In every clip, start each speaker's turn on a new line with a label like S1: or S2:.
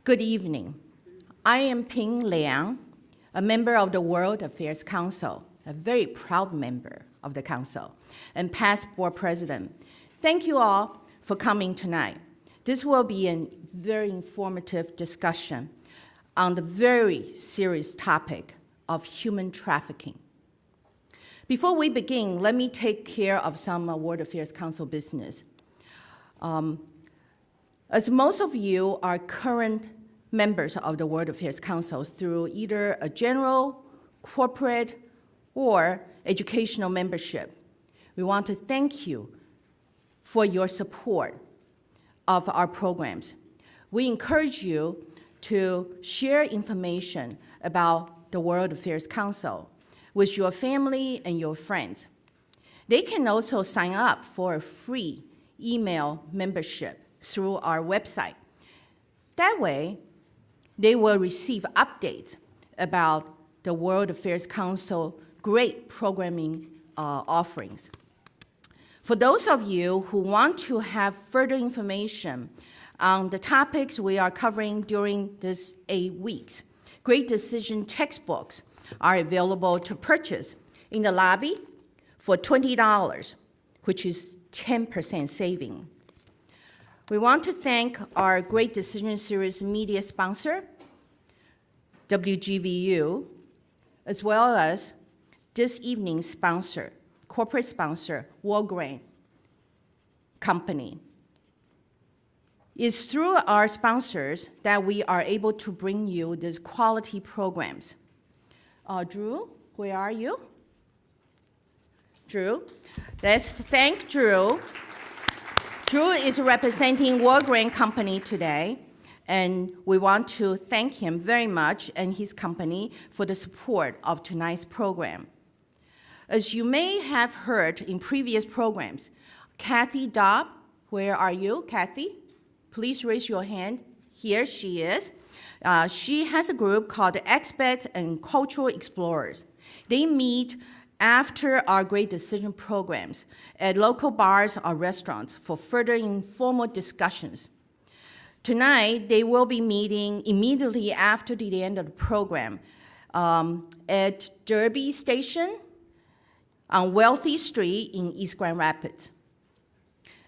S1: Good evening. I am Ping Liang, a member of the World Affairs Council, a very proud member of the Council, and past board president. Thank you all for coming tonight. This will be a very informative discussion on the very serious topic of human trafficking. Before we begin, let me take care of some World Affairs Council business. As most of you are current members of the World Affairs Council through either a general, corporate, or educational membership, we want to thank you for your support of our programs. We encourage you to share information about the World Affairs Council with your family and your friends. They can also sign up for a free email membership through our website. That way, they will receive updates about the World Affairs Council great programming offerings. For those of you who want to have further information on the topics we are covering during this 8 weeks, Great Decision textbooks are available to purchase in the lobby for $20, which is 10% saving. We want to thank our Great Decision Series media sponsor, WGVU, as well as this evening's sponsor, corporate sponsor, Walgreen Company. It's through our sponsors that we are able to bring you these quality programs. Drew, where are you? Drew, let's thank Drew. Drew is representing Walgreen Company today, and we want to thank him very much and his company for the support of tonight's program. As you may have heard in previous programs, Kathy Dobb, where are you, Kathy? Please raise your hand. Here she is. She has a group called the Expats and Cultural Explorers. They meet after our Great Decision programs at local bars or restaurants for further informal discussions. Tonight, they will be meeting immediately after the end of the program at Derby Station on Wealthy Street in East Grand Rapids.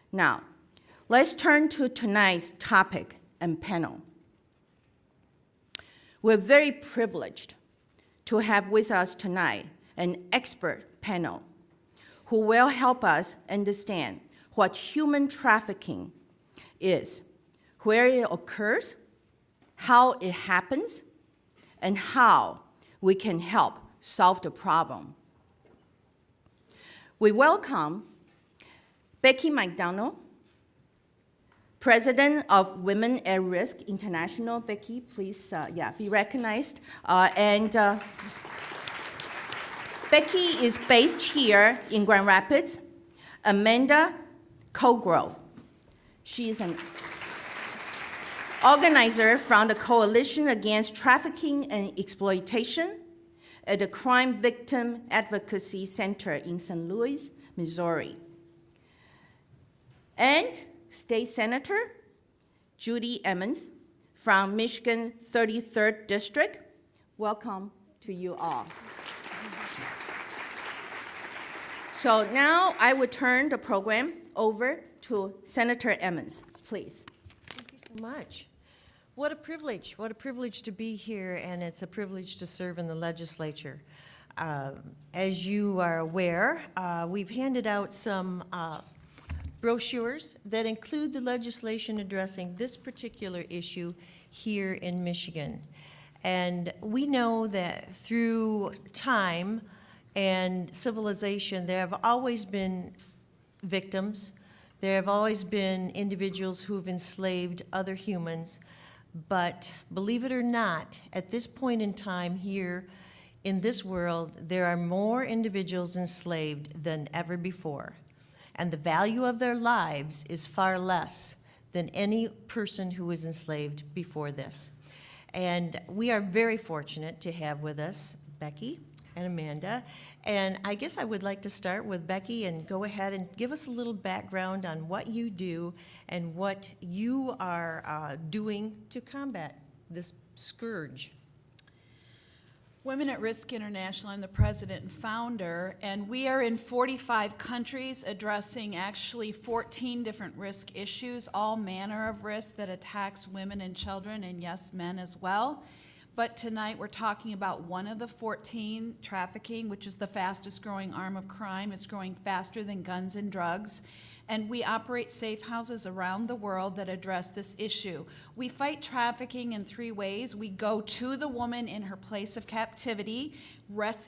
S1: Now, let's turn to tonight's topic and panel. We're very privileged to have with us tonight an expert panel who will help us understand what human trafficking is, where it occurs, how it happens, and how we can help solve the problem. We welcome Becky McDonald, President of Women at Risk International. Becky, please be recognized. Becky is based here in Grand Rapids. Amanda Colgrove. She is an organizer from the Coalition Against Trafficking and Exploitation at the Crime Victim Advocacy Center in St. Louis, Missouri. And State Senator Judy Emmons from Michigan 33rd District. Welcome to you all. So now I will turn the program over to Senator Emmons, please.
S2: Thank you so much. What a privilege to be here, and it's a privilege to serve in the legislature. As you are aware, we've handed out some brochures that include the legislation addressing this particular issue here in Michigan. And we know that through time and civilization, there have always been victims. There have always been individuals who have enslaved other humans. But believe it or not, at this point in time here in this world, there are more individuals enslaved than ever before. And the value of their lives is far less than any person who was enslaved before this. And we are very fortunate to have with us Becky and Amanda. And I guess I would like to start with Becky and go ahead and give us a little background on what you do and what you are doing to combat this scourge?
S3: Women at Risk International, I'm the president and founder, and we are in 45 countries addressing actually 14 different risk issues, all manner of risk that attacks women and children, and yes, men as well. But tonight we're talking about one of the 14, trafficking, which is the fastest growing arm of crime. It's growing faster than guns and drugs. And we operate safe houses around the world that address this issue. We fight trafficking in 3 ways. We go to the woman in her place of captivity,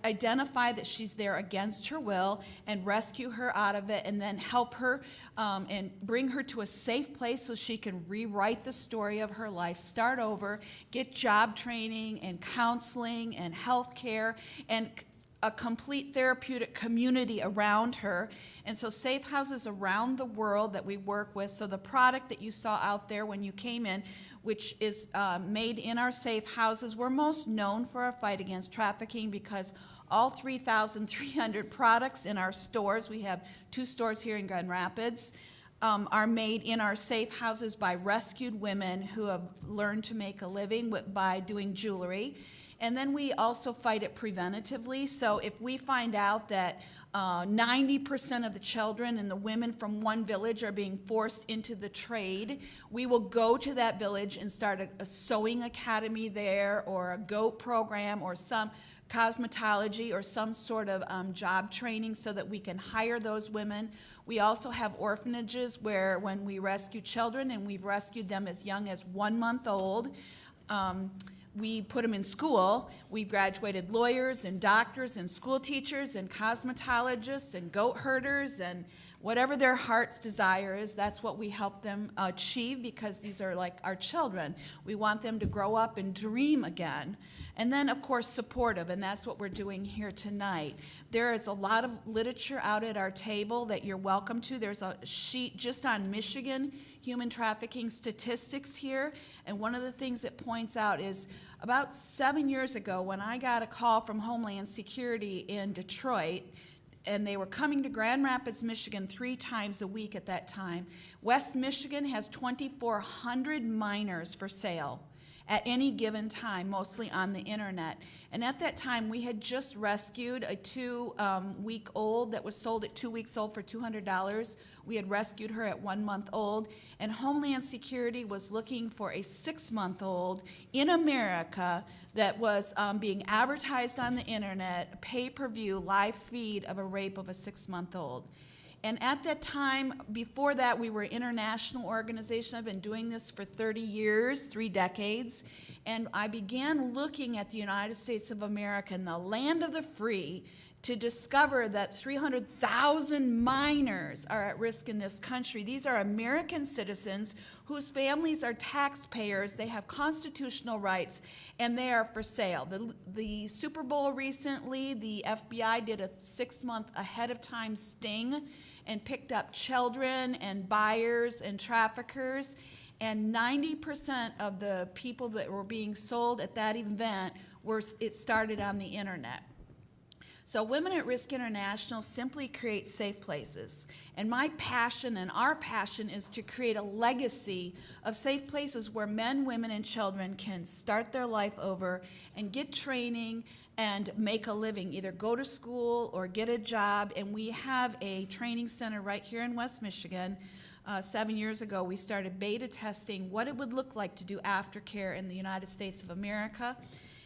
S3: identify that she's there against her will, and rescue her out of it, and then help her and bring her to a safe place so she can rewrite the story of her life, start over, get job training and counseling and health care, and a complete therapeutic community around her. And so safe houses around the world that we work with. So the product that you saw out there when you came in, which is made in our safe houses, we're most known for our fight against trafficking because all 3,300 products in our stores, we have 2 stores here in Grand Rapids, are made in our safe houses by rescued women who have learned to make a living by doing jewelry. And then we also fight it preventatively. So if we find out that 90% of the children and the women from one village are being forced into the trade, we will go to that village and start a sewing academy there, or a GOAT program, or some cosmetology, or some sort of job training so that we can hire those women. We also have orphanages where when we rescue children, and we've rescued them as young as 1 month old, we put them in school. We've graduated lawyers and doctors and school teachers and cosmetologists and goat herders, and whatever their heart's desire is, that's what we help them achieve, because these are like our children. We want them to grow up and dream again. And then, of course, supportive, and that's what we're doing here tonight. There is a lot of literature out at our table that you're welcome to. There's a sheet just on Michigan human trafficking statistics here, and one of the things it points out is about 7 years ago when I got a call from Homeland Security in Detroit, and they were coming to Grand Rapids, Michigan 3 times a week at that time. West Michigan has 2,400 minors for sale at any given time, mostly on the internet. And at that time, we had just rescued a 2-week-old that was sold at 2 weeks old for $200. We had rescued her at 1 month old, and Homeland Security was looking for a 6-month-old in America that was being advertised on the internet, pay-per-view, live feed of a rape of a 6-month-old. And at that time, before that, we were an international organization. I've been doing this for 30 years, 3 decades. And I began looking at the United States of America and the land of the free to discover that 300,000 minors are at risk in this country. These are American citizens whose families are taxpayers, they have constitutional rights, and they are for sale. The Super Bowl recently, the FBI did a 6-month ahead of time sting and picked up children and buyers and traffickers, and 90% of the people that were being sold at that event it started on the internet. So Women at Risk International simply creates safe places. And my passion and our passion is to create a legacy of safe places where men, women, and children can start their life over and get training and make a living, either go to school or get a job. And we have a training center right here in West Michigan. 7 years ago, we started beta testing what it would look like to do aftercare in the United States of America.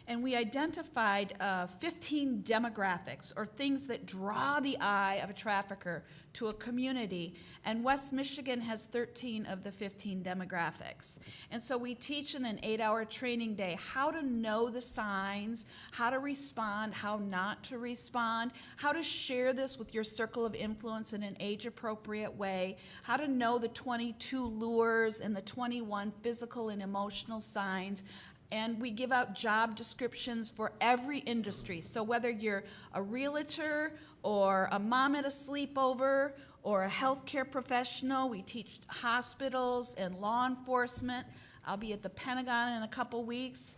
S3: And we identified 15 demographics, or things that draw the eye of a trafficker to a community. And West Michigan has 13 of the 15 demographics. And so we teach in an 8-hour training day how to know the signs, how to respond, how not to respond, how to share this with your circle of influence in an age-appropriate way, how to know the 22 lures and the 21 physical and emotional signs. And we give out job descriptions for every industry. So whether you're a realtor or a mom at a sleepover or a healthcare professional, we teach hospitals and law enforcement. I'll be at the Pentagon in a couple weeks,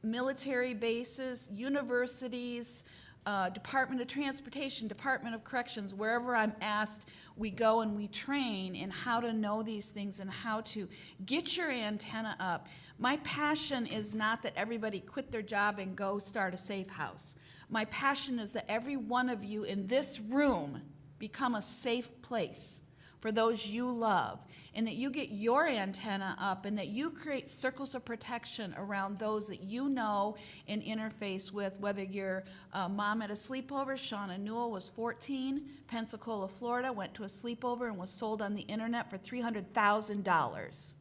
S3: military bases, universities, Department of Transportation, Department of Corrections, wherever I'm asked, we go and we train in how to know these things and how to get your antenna up. My passion is not that everybody quit their job and go start a safe house. My passion is that every one of you in this room become a safe place for those you love, and that you get your antenna up, and that you create circles of protection around those that you know and interface with, whether you're a mom at a sleepover. Shauna Newell was 14, Pensacola, Florida, went to a sleepover and was sold on the internet for $300,000.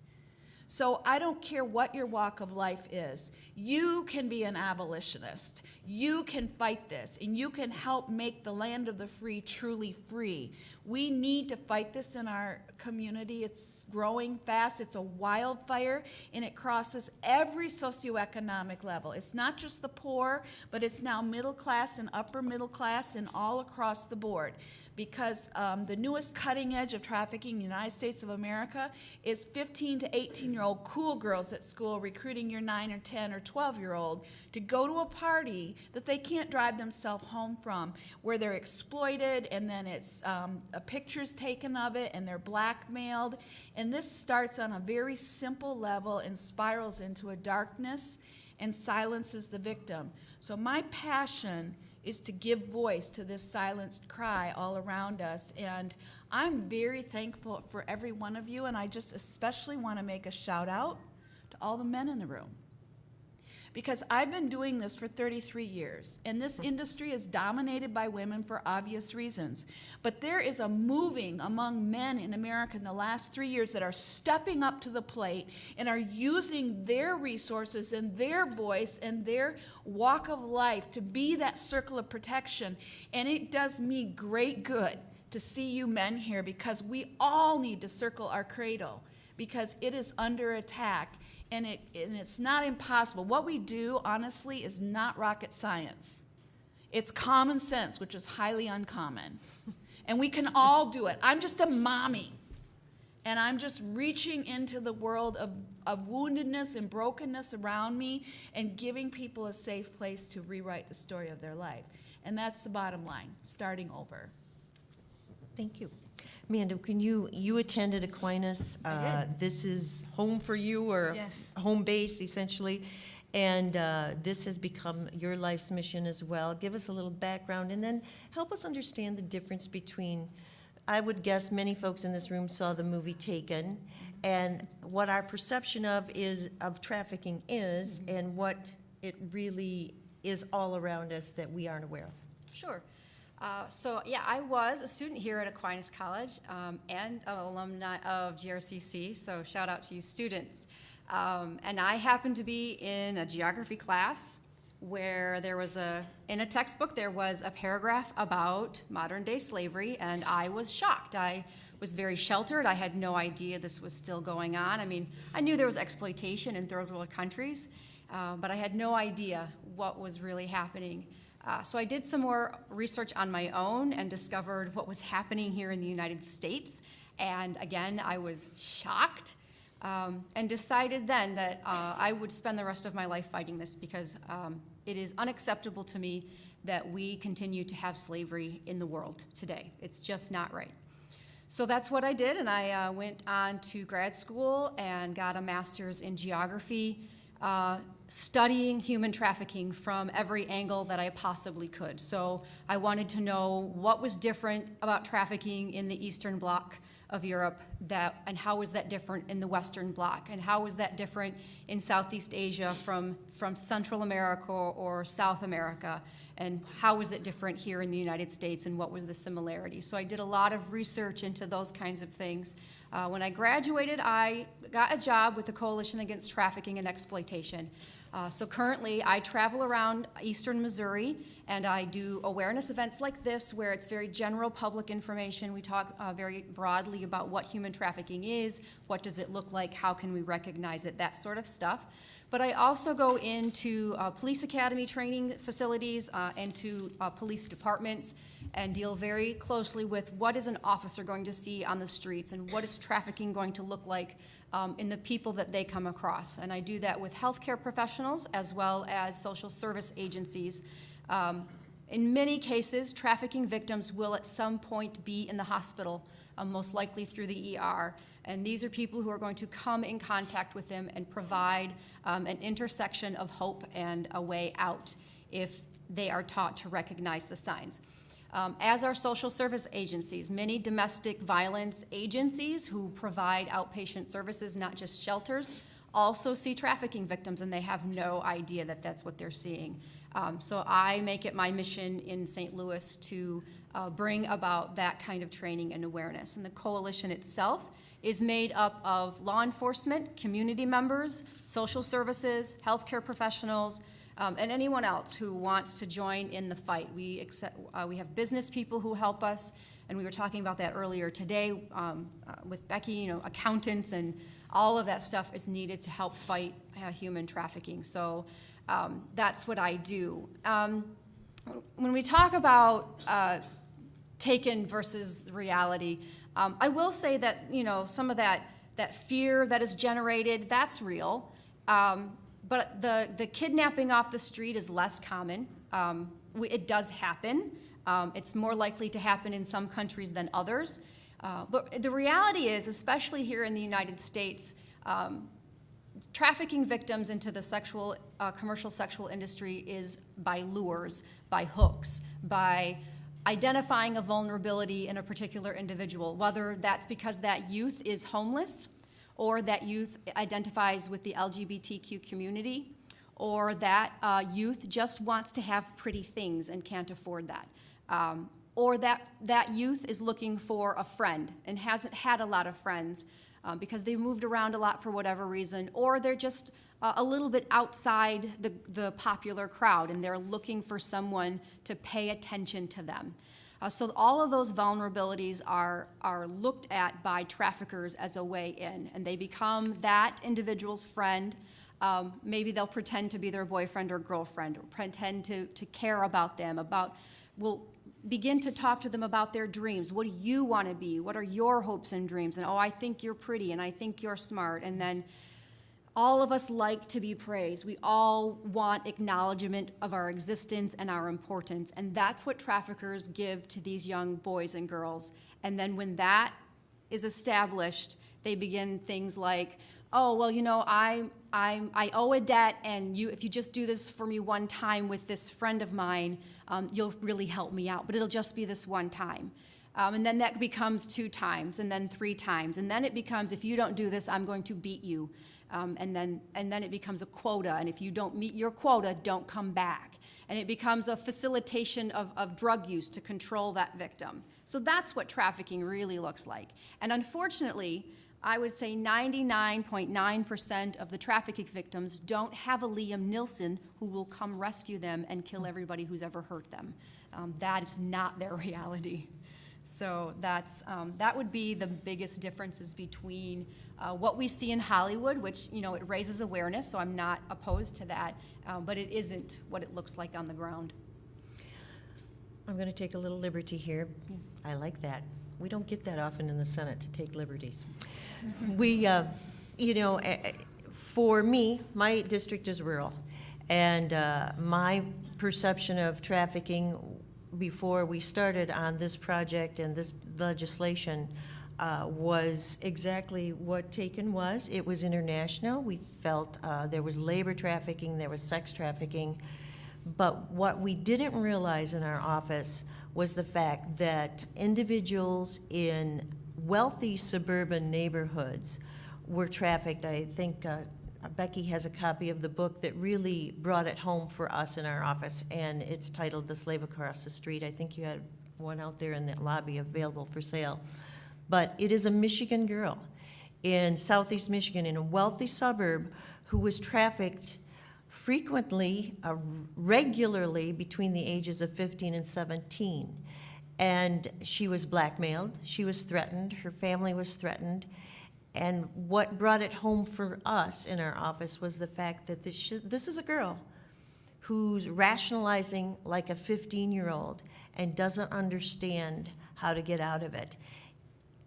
S3: So I don't care what your walk of life is. You can be an abolitionist. You can fight this, and you can help make the land of the free truly free. We need to fight this in our community. It's growing fast. It's a wildfire, and it crosses every socioeconomic level. It's not just the poor, but it's now middle class and upper middle class and all across the board. Because the newest cutting edge of trafficking in the United States of America is 15 to 18-year-old cool girls at school recruiting your 9 or 10 or 12-year-old to go to a party that they can't drive themselves home from, where they're exploited, and then it's a picture's taken of it, and they're blackmailed. And this starts on a very simple level and spirals into a darkness and silences the victim. So my passion is to give voice to this silenced cry all around us. And I'm very thankful for every one of you, and I just especially want to make a shout out to all the men in the room. Because I've been doing this for 33 years, and this industry is dominated by women for obvious reasons. But there is a moving among men in America in the last 3 years that are stepping up to the plate and are using their resources and their voice and their walk of life to be that circle of protection. And it does me great good to see you men here, because we all need to circle our cradle, because it is under attack. And it's not impossible. What we do, honestly, is not rocket science. It's common sense, which is highly uncommon. And we can all do it. I'm just a mommy. And I'm just reaching into the world of woundedness and brokenness around me and giving people a safe place to rewrite the story of their life. And that's the bottom line, starting over.
S2: Thank you. Amanda, you attended Aquinas.
S4: I did.
S2: This is home for you, or
S4: Yes.
S2: home base, essentially. And this has become your life's mission as well. Give us a little background, and then help us understand the difference between, I would guess many folks in this room saw the movie Taken, and what our perception of trafficking is, and what it really is all around us that we aren't aware of.
S4: Sure. So yeah, I was a student here at Aquinas College and an alumni of GRCC, so shout out to you students. And I happened to be in a geography class where there was in a textbook, there was a paragraph about modern day slavery, and I was shocked. I was very sheltered. I had no idea this was still going on. I mean, I knew there was exploitation in third world countries, but I had no idea what was really happening. So I did some more research on my own and discovered what was happening here in the United States. And again, I was shocked and decided then that I would spend the rest of my life fighting this, because it is unacceptable to me that we continue to have slavery in the world today. It's just not right. So that's what I did, and I went on to grad school and got a master's in geography, studying human trafficking from every angle that I possibly could. So I wanted to know what was different about trafficking in the Eastern Bloc of Europe, and how was that different in the Western Bloc, and how was that different in Southeast Asia from Central America or South America, and how was it different here in the United States, and what was the similarity. So I did a lot of research into those kinds of things. When I graduated, I got a job with the Coalition Against Trafficking and Exploitation. So currently, I travel around eastern Missouri, and I do awareness events like this, where it's very general public information. We talk very broadly about what human trafficking is, what does it look like, how can we recognize it, that sort of stuff. But I also go into police academy training facilities and to police departments, and deal very closely with what is an officer going to see on the streets, and what is trafficking going to look like in the people that they come across. And I do that with healthcare professionals as well as social service agencies. In many cases, trafficking victims will at some point be in the hospital, most likely through the ER. And these are people who are going to come in contact with them and provide an intersection of hope and a way out if they are taught to recognize the signs. As are social service agencies, many domestic violence agencies who provide outpatient services, not just shelters, also see trafficking victims, and they have no idea that that's what they're seeing. So I make it my mission in St. Louis to bring about that kind of training and awareness. And the coalition itself is made up of law enforcement, community members, social services, healthcare professionals, and anyone else who wants to join in the fight. We have business people who help us, and we were talking about that earlier today with Becky, accountants and all of that stuff is needed to help fight human trafficking. So that's what I do. When we talk about taken versus reality, I will say that, some of that fear that is generated, that's real. But the kidnapping off the street is less common. It does happen. It's more likely to happen in some countries than others. But the reality is, especially here in the United States, trafficking victims into the commercial sexual industry is by lures, by hooks, by identifying a vulnerability in a particular individual, whether that's because that youth is homeless, or that youth identifies with the LGBTQ community, or that youth just wants to have pretty things and can't afford that. Or that youth is looking for a friend and hasn't had a lot of friends because they've moved around a lot for whatever reason, or they're just a little bit outside the popular crowd and they're looking for someone to pay attention to them. So all of those vulnerabilities are looked at by traffickers as a way in, and they become that individual's friend. Maybe they'll pretend to be their boyfriend or girlfriend, or pretend to care about them, will begin to talk to them about their dreams. What do you want to be? What are your hopes and dreams? And, oh, I think you're pretty, and I think you're smart. And then all of us like to be praised. We all want acknowledgement of our existence and our importance. And that's what traffickers give to these young boys and girls. And then when that is established, they begin things like, oh, well, I owe a debt, and if you just do this for me one time with this friend of mine, you'll really help me out. But it'll just be this one time. And then that becomes 2 times, and then 3 times. And then it becomes, if you don't do this, I'm going to beat you. And then it becomes a quota, and if you don't meet your quota, don't come back. And it becomes a facilitation of drug use to control that victim. So that's what trafficking really looks like. And unfortunately, I would say 99.9% of the trafficking victims don't have a Liam Neeson who will come rescue them and kill everybody who's ever hurt them. That is not their reality. So that would be the biggest differences between what we see in Hollywood, which, it raises awareness, so I'm not opposed to that, but it isn't what it looks like on the ground.
S2: I'm going to take a little liberty here.
S4: Yes.
S2: I like that. We don't get that often in the Senate to take liberties. We, for me, my district is rural, and my perception of trafficking before we started on this project and this legislation was exactly what Taken was. It was international. We felt there was labor trafficking, there was sex trafficking, but what we didn't realize in our office was the fact that individuals in wealthy suburban neighborhoods were trafficked. I think Becky has a copy of the book that really brought it home for us in our office, and it's titled The Slave Across the Street. I think you had one out there in the lobby available for sale. But it is a Michigan girl in southeast Michigan in a wealthy suburb who was trafficked frequently, regularly between the ages of 15 and 17. And she was blackmailed, she was threatened, her family was threatened. And what brought it home for us in our office was the fact that this is a girl who's rationalizing like a 15-year-old and doesn't understand how to get out of it.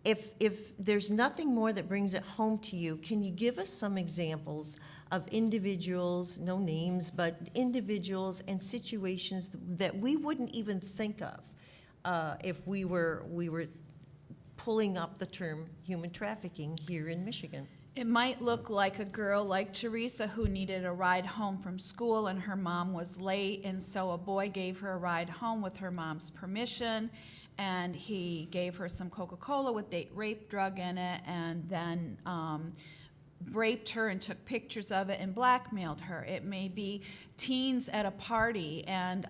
S2: if there's nothing more that brings it home to you, can you give us some examples of individuals, no names, but individuals and situations that we wouldn't even think of if we were pulling up the term human trafficking here in Michigan?
S3: It might look like a girl like Teresa who needed a ride home from school and her mom was late, and so a boy gave her a ride home with her mom's permission, and he gave her some Coca-Cola with date rape drug in it, and then raped her and took pictures of it and blackmailed her. It may be teens at a party and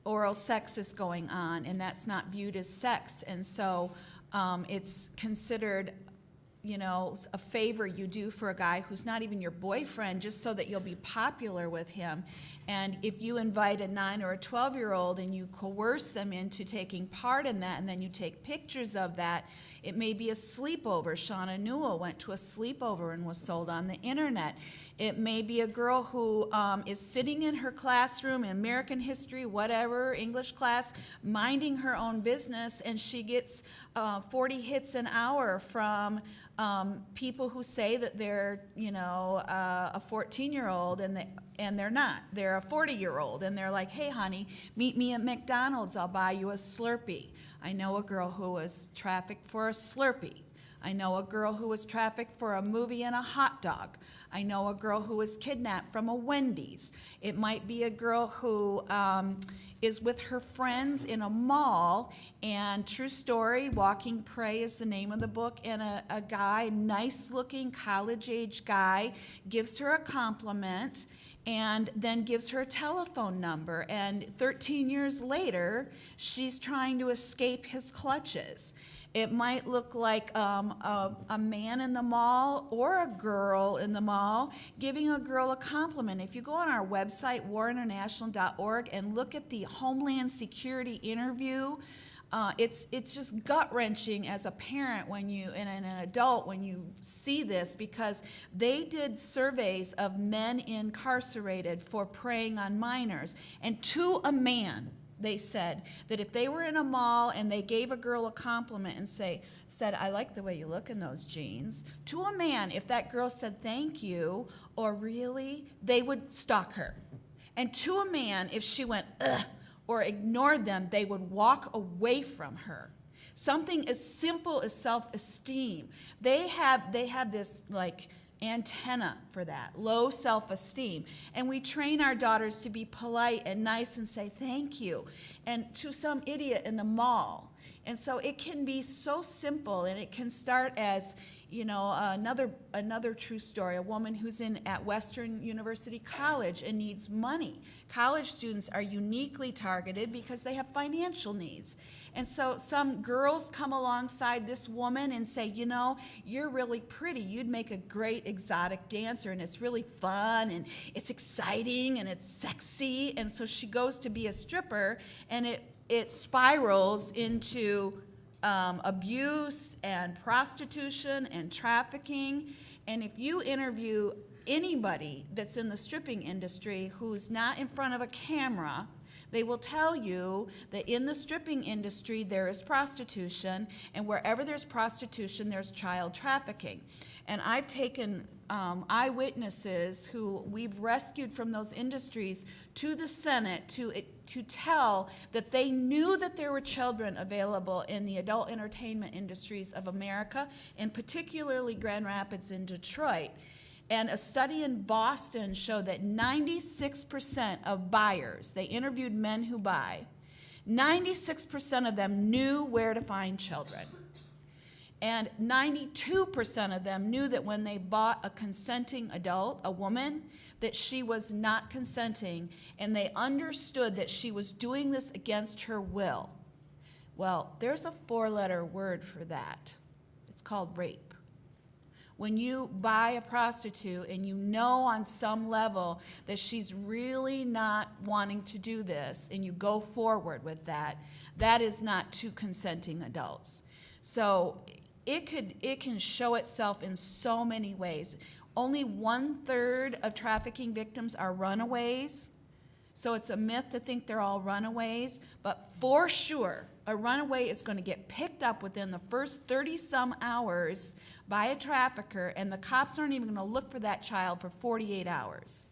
S3: oral sex is going on, and that's not viewed as sex, and so it's considered, you know, a favor you do for a guy who's not even your boyfriend just so that you'll be popular with him. And if you invite a 9 or a 12-year-old and you coerce them into taking part in that and then you take pictures of that, it may be a sleepover. Shauna Newell went to a sleepover and was sold on the internet. It may be a girl who is sitting in her classroom in American history, whatever, English class, minding her own business, and she gets 40 hits an hour from people who say that they're, you know, a 14-year-old, and they're not. They're a 40-year-old, and they're like, hey, honey, meet me at McDonald's. I'll buy you a Slurpee. I know a girl who was trafficked for a Slurpee. I know a girl who was trafficked for a movie and a hot dog. I know a girl who was kidnapped from a Wendy's. It might be a girl who is with her friends in a mall, and true story, Walking Prey is the name of the book, and a guy, nice-looking, college-age guy, gives her a compliment and then gives her a telephone number, and 13 years later, she's trying to escape his clutches. It might look like a man in the mall or a girl in the mall giving a girl a compliment. If you go on our website, warinternational.org, and look at the Homeland Security interview, it's just gut-wrenching as a parent when you, and an adult when you see this, because they did surveys of men incarcerated for preying on minors, and to a man, they said that if they were in a mall and they gave a girl a compliment and said, I like the way you look in those jeans, to a man, if that girl said thank you or really, they would stalk her. And to a man, if she went ugh or ignored them, they would walk away from her. Something as simple as self-esteem. They have this like antenna for that, low self-esteem. And we train our daughters to be polite and nice and say thank you, and to some idiot in the mall. And so it can be so simple, and it can start as, you know, another true story, a woman who's at Western University College and needs money. College students are uniquely targeted because they have financial needs. And so some girls come alongside this woman and say, you know, you're really pretty. You'd make a great exotic dancer, and it's really fun, and it's exciting, and it's sexy. And so she goes to be a stripper, and it spirals into abuse and prostitution and trafficking. And if you interview anybody that's in the stripping industry who's not in front of a camera, they will tell you that in the stripping industry there is prostitution, and wherever there's prostitution, there's child trafficking. And I've taken eyewitnesses who we've rescued from those industries to the Senate to tell that they knew that there were children available in the adult entertainment industries of America, and particularly Grand Rapids and Detroit. And a study in Boston showed that 96% of buyers, they interviewed men who buy, 96% of them knew where to find children. And 92% of them knew that when they bought a consenting adult, a woman, that she was not consenting, and they understood that she was doing this against her will. Well, there's a 4-letter word for that. It's called rape. When you buy a prostitute and you know on some level that she's really not wanting to do this, and you go forward with that, that is not two consenting adults. So it can show itself in so many ways. Only 1/3 of trafficking victims are runaways, so it's a myth to think they're all runaways, but for sure, A runaway is going to get picked up within the first 30-some hours by a trafficker, and the cops aren't even going to look for that child for 48 hours.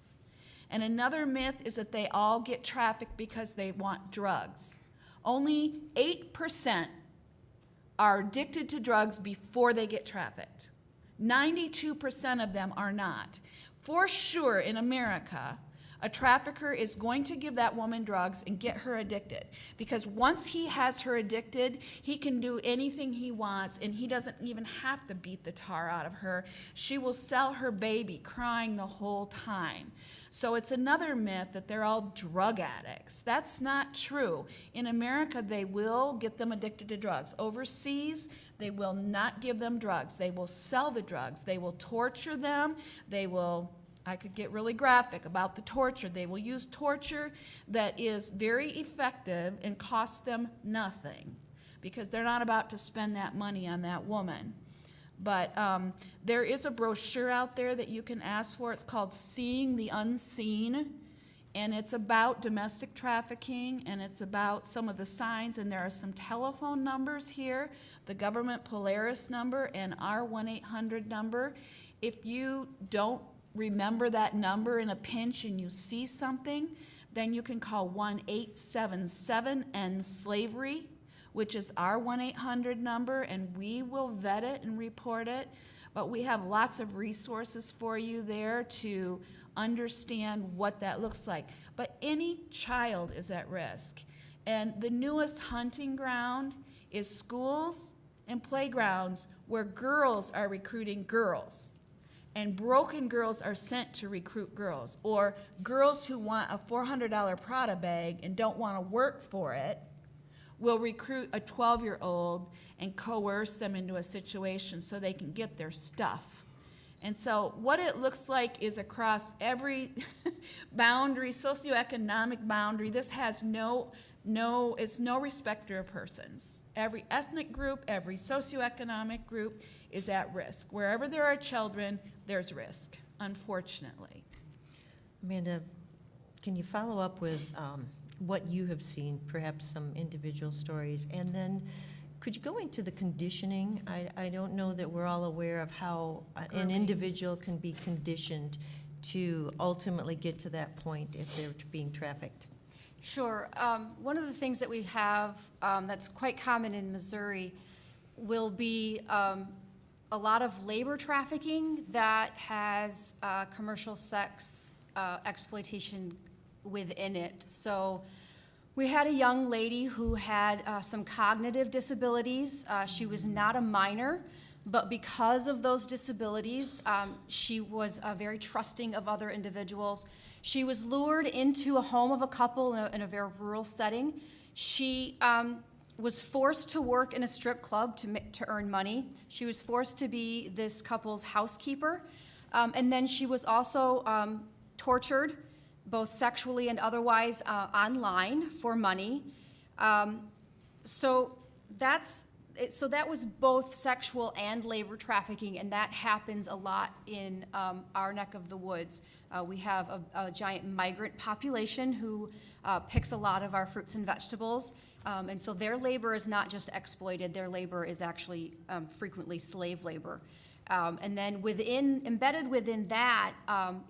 S3: And another myth is that they all get trafficked because they want drugs. Only 8% are addicted to drugs before they get trafficked. 92% of them are not. For sure, in America, a trafficker is going to give that woman drugs and get her addicted. Because once he has her addicted, he can do anything he wants, and he doesn't even have to beat the tar out of her. She will sell her baby crying the whole time. So it's another myth that they're all drug addicts. That's not true. In America, they will get them addicted to drugs. Overseas, they will not give them drugs. They will sell the drugs. They will torture them. They will, I could get really graphic about the torture. They will use torture that is very effective and costs them nothing because they're not about to spend that money on that woman. But there is a brochure out there that you can ask for. It's called Seeing the Unseen, and it's about domestic trafficking, and it's about some of the signs, and there are some telephone numbers here, the government Polaris number and our 1-800 number. If you don't remember that number in a pinch and you see something, then you can call 1-877-END-SLAVERY, which is our 1-800 number, and we will vet it and report it. But we have lots of resources for you there to understand what that looks like. But any child is at risk. And the newest hunting ground is schools and playgrounds where girls are recruiting girls. And broken girls are sent to recruit girls. Or girls who want a $400 Prada bag and don't want to work for it will recruit a 12-year-old and coerce them into a situation so they can get their stuff. And so what it looks like is across every boundary, socioeconomic boundary. This has it's no respecter of persons. Every ethnic group, every socioeconomic group is at risk. Wherever there are children, there's risk, unfortunately.
S2: Amanda, can you follow up with what you have seen, perhaps some individual stories, and then could you go into the conditioning? I don't know that we're all aware of how an individual can be conditioned to ultimately get to that point if they're being trafficked.
S4: Sure. One of the things that we have that's quite common in Missouri will be a lot of labor trafficking that has commercial sex exploitation within it. So we had a young lady who had some cognitive disabilities. She was not a minor, but because of those disabilities, she was very trusting of other individuals. She was lured into a home of a couple in a very rural setting. She was forced to work in a strip club to earn money. She was forced to be this couple's housekeeper. And then she was also tortured, both sexually and otherwise, online for money. So that was both sexual and labor trafficking, and that happens a lot in our neck of the woods. We have a giant migrant population who picks a lot of our fruits and vegetables, and so their labor is not just exploited, their labor is actually frequently slave labor. And then embedded within that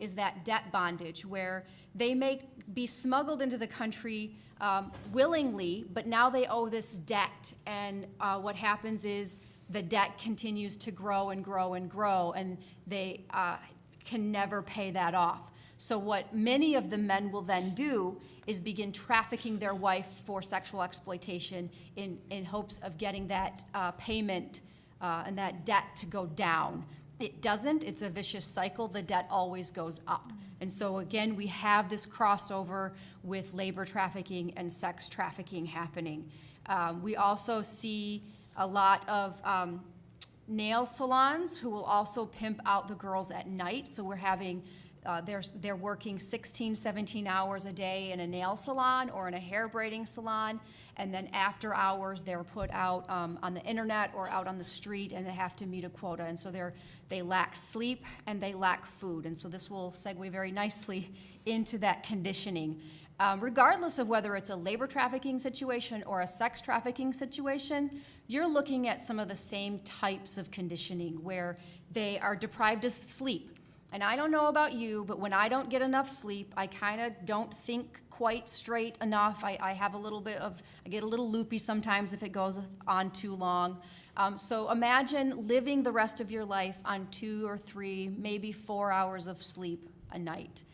S4: is that debt bondage, where they may be smuggled into the country willingly, but now they owe this debt. And what happens is the debt continues to grow and grow and grow, and they can never pay that off. So what many of the men will then do is begin trafficking their wife for sexual exploitation in hopes of getting that payment and that debt to go down. It doesn't. It's a vicious cycle. The debt always goes up. And so again, we have this crossover with labor trafficking and sex trafficking happening. We also see a lot of nail salons who will also pimp out the girls at night. So we're having they're working 16, 17 hours a day in a nail salon or in a hair braiding salon, and then after hours they're put out on the internet or out on the street, and they have to meet a quota. And so they lack sleep and they lack food, and so this will segue very nicely into that conditioning. Regardless of whether it's a labor trafficking situation or a sex trafficking situation, you're looking at some of the same types of conditioning where they are deprived of sleep. And I don't know about you, but when I don't get enough sleep, I kind of don't think quite straight enough. I have a little bit of, I get a little loopy sometimes if it goes on too long. So imagine living the rest of your life on 2 or 3, maybe 4 hours of sleep a night.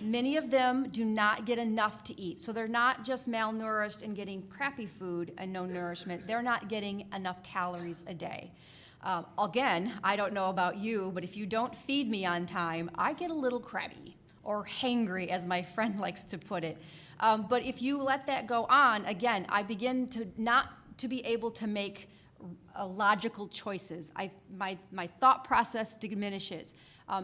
S4: Many of them do not get enough to eat. So they're not just malnourished and getting crappy food and no nourishment. They're not getting enough calories a day. Again, I don't know about you, but if you don't feed me on time, I get a little crabby or hangry, as my friend likes to put it. But if you let that go on, again, I begin to not to be able to make logical choices. My thought process diminishes.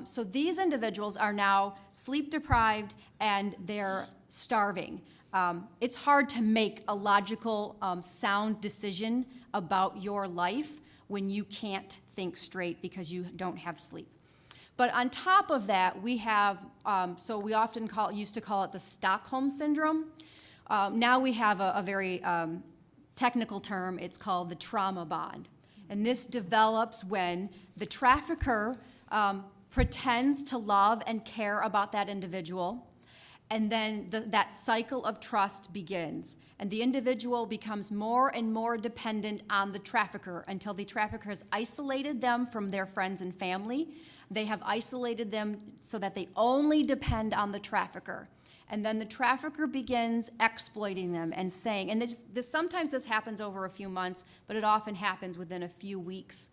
S4: So these individuals are now sleep deprived and they're starving. It's hard to make a logical, sound decision about your life when you can't think straight because you don't have sleep. But on top of that, we have, so we often used to call it the Stockholm Syndrome. Now we have a very technical term. It's called the trauma bond. And this develops when the trafficker pretends to love and care about that individual, and then that cycle of trust begins. And the individual becomes more and more dependent on the trafficker until the trafficker has isolated them from their friends and family. They have isolated them so that they only depend on the trafficker. And then the trafficker begins exploiting them and saying, and sometimes this happens over a few months, but it often happens within a few weeks,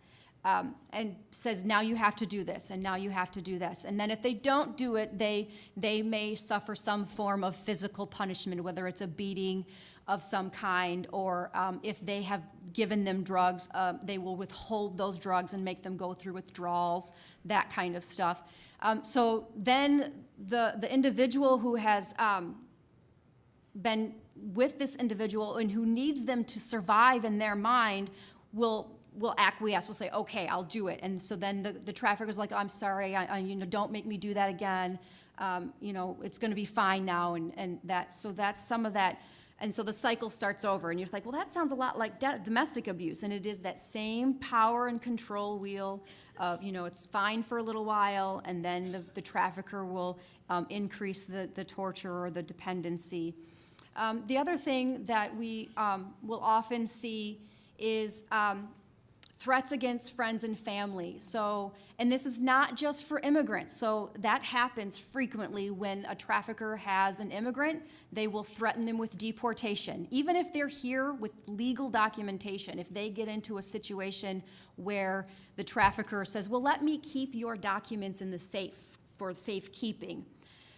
S4: and says, now you have to do this, and now you have to do this. And then if they don't do it, they may suffer some form of physical punishment, whether it's a beating of some kind, or if they have given them drugs, they will withhold those drugs and make them go through withdrawals, that kind of stuff. So then the individual who has been with this individual and who needs them to survive in their mind will acquiesce, will say, okay, I'll do it. And so then the trafficker's like, I'm sorry, don't make me do that again. It's going to be fine now. And so that's some of that. And so the cycle starts over. And you're like, well, that sounds a lot like domestic abuse. And it is that same power and control wheel of, it's fine for a little while, and then the trafficker will increase the torture or the dependency. The other thing that we will often see is threats against friends and family. So, and this is not just for immigrants. So that happens frequently when a trafficker has an immigrant. They will threaten them with deportation. Even if they're here with legal documentation, if they get into a situation where the trafficker says, well, let me keep your documents in the safe for safekeeping.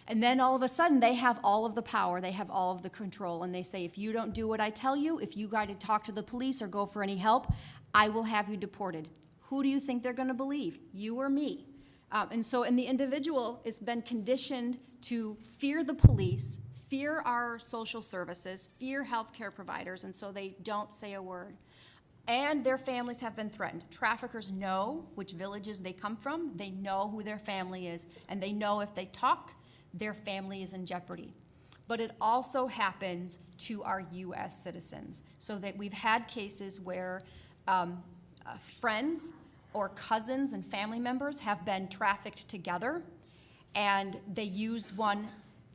S4: And then all of a sudden, they have all of the power, they have all of the control, and they say, if you don't do what I tell you, if you got to talk to the police or go for any help, I will have you deported. Who do you think they're going to believe, you or me? And the individual has been conditioned to fear the police, fear our social services, fear healthcare providers, and so they don't say a word. And their families have been threatened. Traffickers know which villages they come from, they know who their family is, and they know if they talk, their family is in jeopardy. But it also happens to our U.S. citizens, so that we've had cases where friends or cousins and family members have been trafficked together, and they use one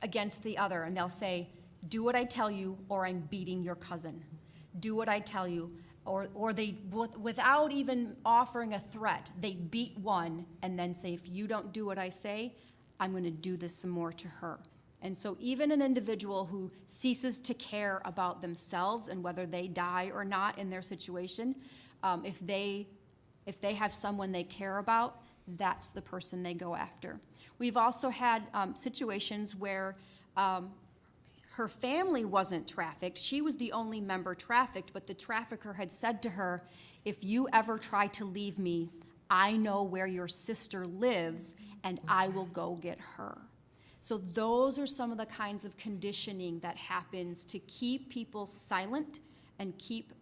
S4: against the other, and they'll say, do what I tell you, or I'm beating your cousin. Do what I tell you, or they, without even offering a threat, they beat one and then say, if you don't do what I say, I'm going to do this some more to her. And so even an individual who ceases to care about themselves and whether they die or not in their situation, if they have someone they care about, that's the person they go after. We've also had situations where her family wasn't trafficked. She was the only member trafficked, but the trafficker had said to her, if you ever try to leave me, I know where your sister lives, and I will go get her. So those are some of the kinds of conditioning that happens to keep people silent and keep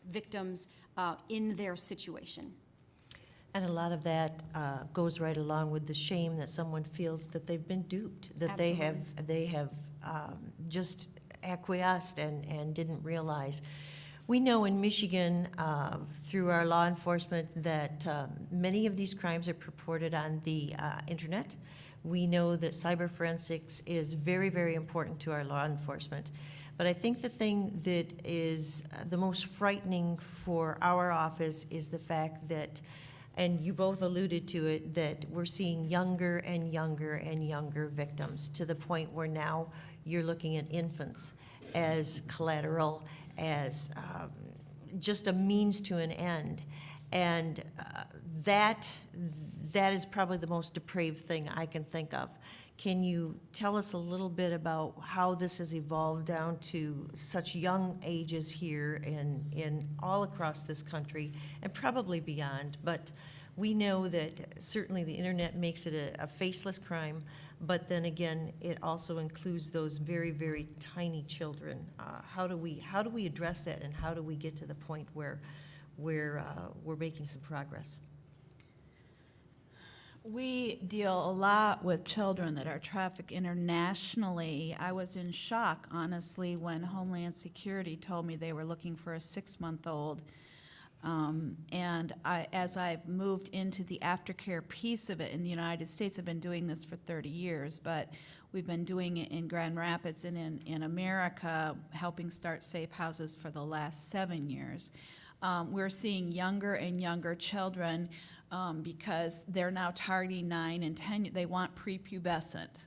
S4: victims in their situation.
S2: And a lot of that goes right along with the shame that someone feels that they've been duped, that they have just acquiesced and didn't realize. We know in Michigan, through our law enforcement, that many of these crimes are purported on the internet. We know that cyber forensics is very, very important to our law enforcement. But I think the thing that is the most frightening for our office is the fact that, and you both alluded to it, that we're seeing younger and younger and younger victims, to the point where now you're looking at infants as collateral, as just a means to an end. And that is probably the most depraved thing I can think of. Can you tell us a little bit about how this has evolved down to such young ages here and in all across this country and probably beyond? But we know that certainly the internet makes it a faceless crime, but then again, it also includes those very, very tiny children. How do we address that, and how do we get to the point where we're making some progress?
S3: We deal a lot with children that are trafficked internationally. I was in shock, honestly, when Homeland Security told me they were looking for a 6-month-old. As I've moved into the aftercare piece of it in the United States, I've been doing this for 30 years, but we've been doing it in Grand Rapids and in America, helping start safe houses for the last 7 years. We're seeing younger and younger children because they're now targeting 9 and 10. They want prepubescent.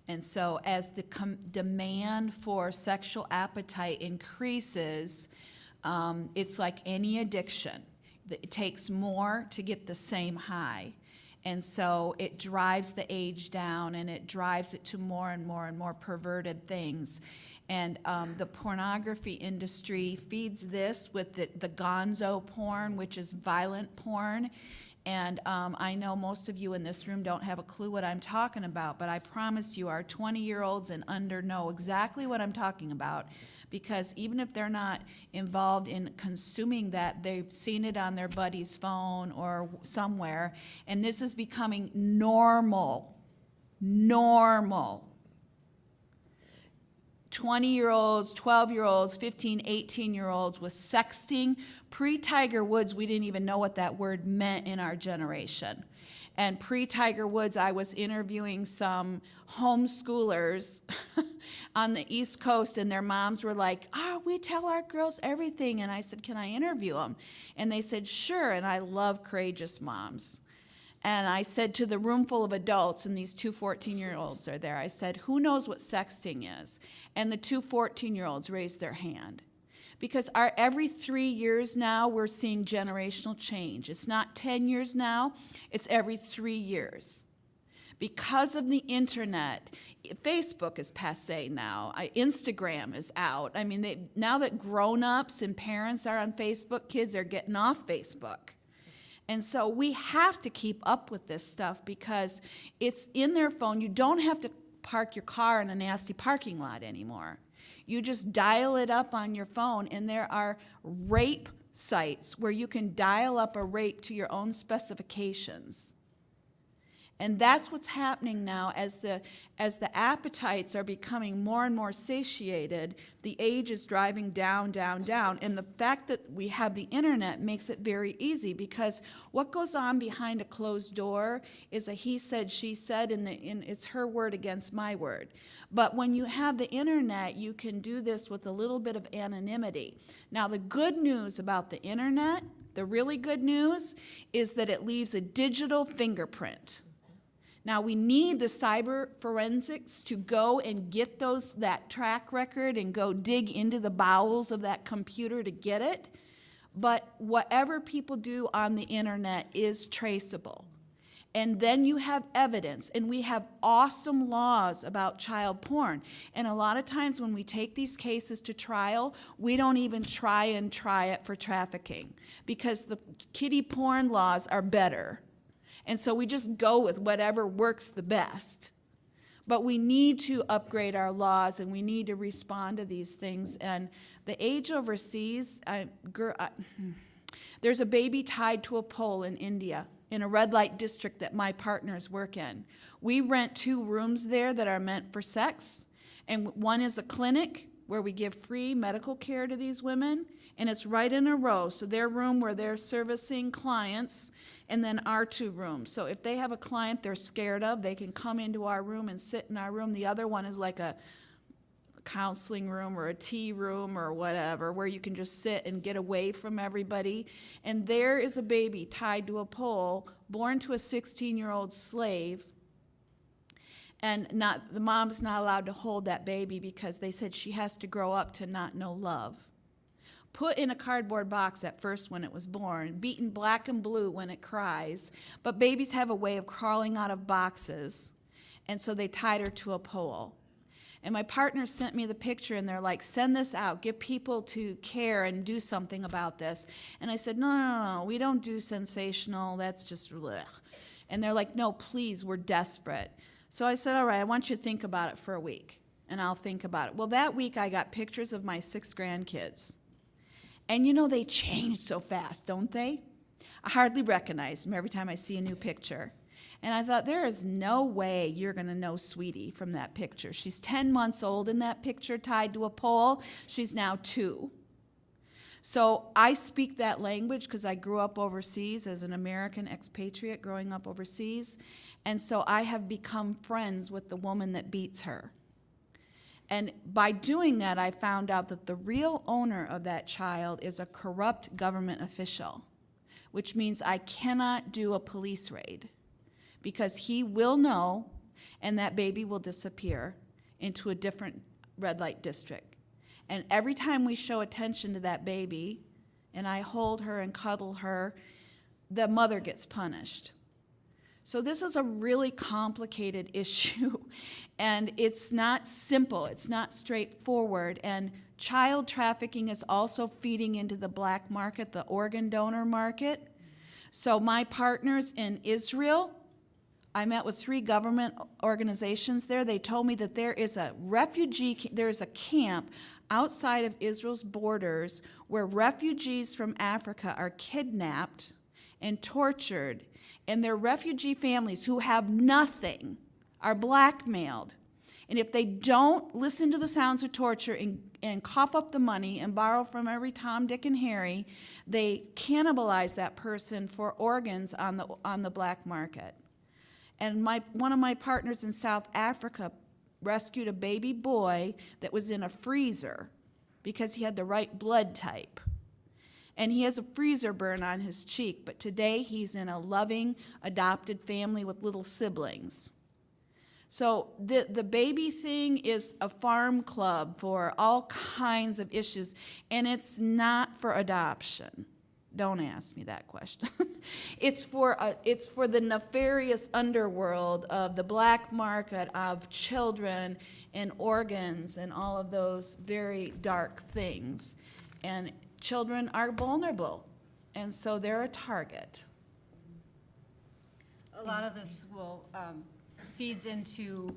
S3: And so as the demand for sexual appetite increases, it's like any addiction. It takes more to get the same high. And so it drives the age down, and it drives it to more and more and more perverted things. And the pornography industry feeds this with the gonzo porn, which is violent porn. And I know most of you in this room don't have a clue what I'm talking about, but I promise you our 20-year-olds and under know exactly what I'm talking about, because even if they're not involved in consuming that, they've seen it on their buddy's phone or somewhere, and this is becoming normal. 20-year-olds, 12-year-olds, 15, 18-year-olds with sexting. Pre-Tiger Woods, we didn't even know what that word meant in our generation. And pre-Tiger Woods, I was interviewing some homeschoolers on the East Coast, and their moms were like, we tell our girls everything. And I said, can I interview them? And they said, sure. And I love courageous moms. And I said to the room full of adults, and these two 14-year-olds are there, I said, who knows what sexting is? And the two 14-year-olds raised their hand. Because every 3 years now, we're seeing generational change. It's not 10 years now, it's every 3 years. Because of the internet, Facebook is passé now. Instagram is out. I mean, now that grown-ups and parents are on Facebook, kids are getting off Facebook. And so we have to keep up with this stuff because it's in their phone. You don't have to park your car in a nasty parking lot anymore. You just dial it up on your phone, and there are rape sites where you can dial up a rape to your own specifications. And that's what's happening now as the appetites are becoming more and more satiated, the age is driving down, down, down. And the fact that we have the internet makes it very easy, because what goes on behind a closed door is a he said, she said, and it's her word against my word. But when you have the internet, you can do this with a little bit of anonymity. Now, the good news about the internet, the really good news, is that it leaves a digital fingerprint. Now, we need the cyber forensics to go and get that track record and go dig into the bowels of that computer to get it. But whatever people do on the internet is traceable. And then you have evidence, and we have awesome laws about child porn. And a lot of times when we take these cases to trial, we don't even try it for trafficking, because the kiddie porn laws are better. And so we just go with whatever works the best. But we need to upgrade our laws, and we need to respond to these things. And the age overseas, there's a baby tied to a pole in India, in a red light district that my partners work in. We rent 2 rooms there that are meant for sex, and one is a clinic where we give free medical care to these women, and it's right in a row. So their room where they're servicing clients, and then our 2 rooms. So if they have a client they're scared of, they can come into our room and sit in our room. The other one is like a counseling room or a tea room or whatever, where you can just sit and get away from everybody. And there is a baby tied to a pole, born to a 16-year-old slave, and the mom's not allowed to hold that baby because they said she has to grow up to not know love. Put in a cardboard box at first when it was born, beaten black and blue when it cries, but babies have a way of crawling out of boxes, and so they tied her to a pole. And my partner sent me the picture, and they're like, send this out, get people to care and do something about this. And I said, no, we don't do sensational, that's just blech. And they're like, no, please, we're desperate. So I said, all right, I want you to think about it for a week, and I'll think about it. Well, that week I got pictures of my 6 grandkids. And you know, they change so fast, don't they? I hardly recognize them every time I see a new picture. And I thought, there is no way you're going to know Sweetie from that picture. She's 10 months old in that picture, tied to a pole. She's now 2. So I speak that language because I grew up overseas as an American expatriate growing up overseas. And so I have become friends with the woman that beats her. And by doing that, I found out that the real owner of that child is a corrupt government official, which means I cannot do a police raid, because he will know, and that baby will disappear into a different red light district. And every time we show attention to that baby, and I hold her and cuddle her, the mother gets punished. So this is a really complicated issue, and it's not simple, it's not straightforward, and child trafficking is also feeding into the black market, the organ donor market. So my partners in Israel, I met with 3 government organizations there. They told me that there is a camp outside of Israel's borders where refugees from Africa are kidnapped and tortured, and their refugee families who have nothing are blackmailed. And if they don't listen to the sounds of torture and cough up the money and borrow from every Tom, Dick, and Harry, they cannibalize that person for organs on the black market. And one of my partners in South Africa rescued a baby boy that was in a freezer because he had the right blood type. And he has a freezer burn on his cheek, but today he's in a loving, adopted family with little siblings. So the baby thing is a farm club for all kinds of issues, and it's not for adoption. Don't ask me that question. It's for the nefarious underworld of the black market of children and organs and all of those very dark things. And children are vulnerable, and so they're a target.
S4: A lot of this feeds into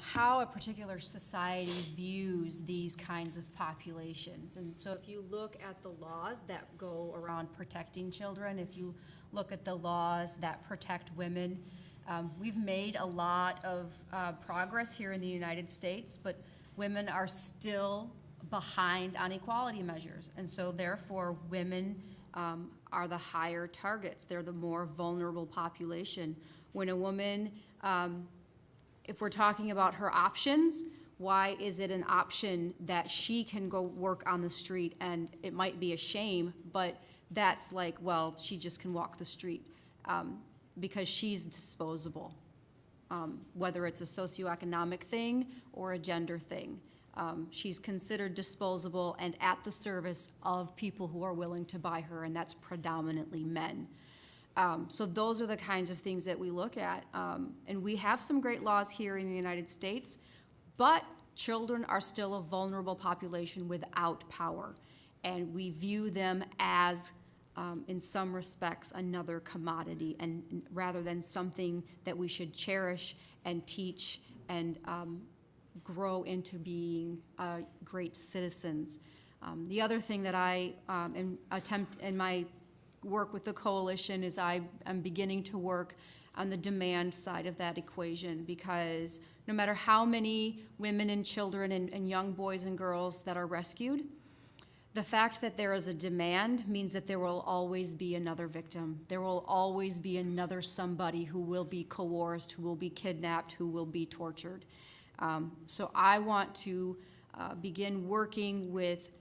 S4: how a particular society views these kinds of populations. And so if you look at the laws that go around protecting children, if you look at the laws that protect women, we've made a lot of progress here in the United States, but women are still behind on equality measures. And so therefore, women are the higher targets. They're the more vulnerable population. When a woman, if we're talking about her options, why is it an option that she can go work on the street, and it might be a shame, but that's like, well, she just can walk the street because she's disposable, whether it's a socioeconomic thing or a gender thing. She's considered disposable and at the service of people who are willing to buy her, and that's predominantly men. So those are the kinds of things that we look at. And we have some great laws here in the United States, but children are still a vulnerable population without power. And we view them as, in some respects, another commodity, and rather than something that we should cherish and teach and grow into being great citizens. The other thing that I attempt in my work with the coalition as I am beginning to work on the demand side of that equation, because no matter how many women and children and young boys and girls that are rescued, the fact that there is a demand means that there will always be another victim. There will always be another somebody who will be coerced, who will be kidnapped, who will be tortured. So I want to begin working with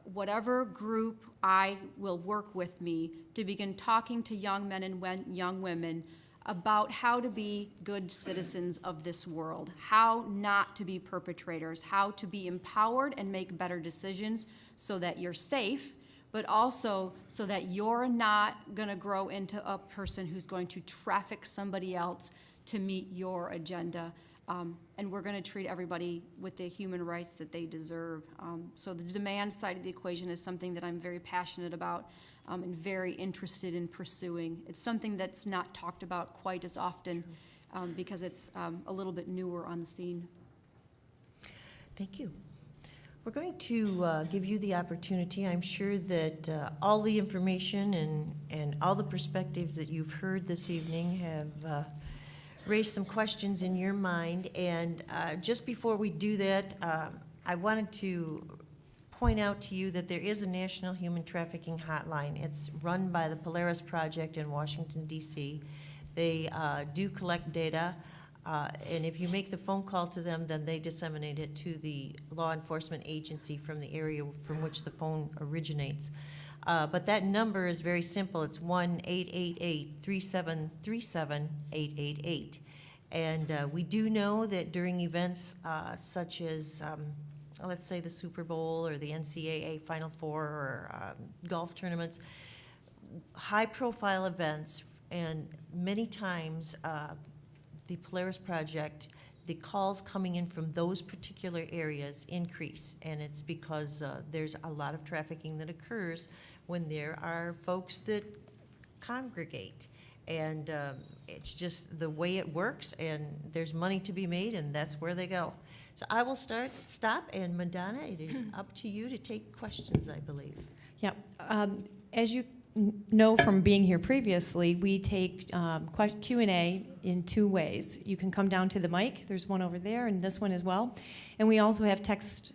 S4: whatever group I will work with me to begin talking to young men and young women about how to be good citizens of this world, how not to be perpetrators, how to be empowered and make better decisions so that you're safe, but also so that you're not going to grow into a person who's going to traffic somebody else to meet your agenda. And we're going to treat everybody with the human rights that they deserve. So the demand side of the equation is something that I'm very passionate about and very interested in pursuing. It's something that's not talked about quite as often because it's a little bit newer on the scene.
S2: Thank you. We're going to give you the opportunity. I'm sure that all the information and all the perspectives that you've heard this evening have raised some questions in your mind. And just before we do that, I wanted to point out to you that there is a National Human Trafficking Hotline. It's run by the Polaris Project in Washington, D.C. They do collect data, and if you make the phone call to them, then they disseminate it to the law enforcement agency from the area from which the phone originates. But that number is very simple. It's 1-888-3737-888. And we do know that during events such as let's say the Super Bowl or the NCAA Final Four or golf tournaments, high-profile events, and many times the Polaris Project, the calls coming in from those particular areas increase, and it's because there's a lot of trafficking that occurs when there are folks that congregate. And it's just the way it works, and there's money to be made, and that's where they go. So I will stop, and Madonna, it is up to you to take questions, I believe.
S5: Yeah. As you know from being here previously, we take Q&A in two ways. You can come down to the mic. There's one over there, and this one as well. And we also have text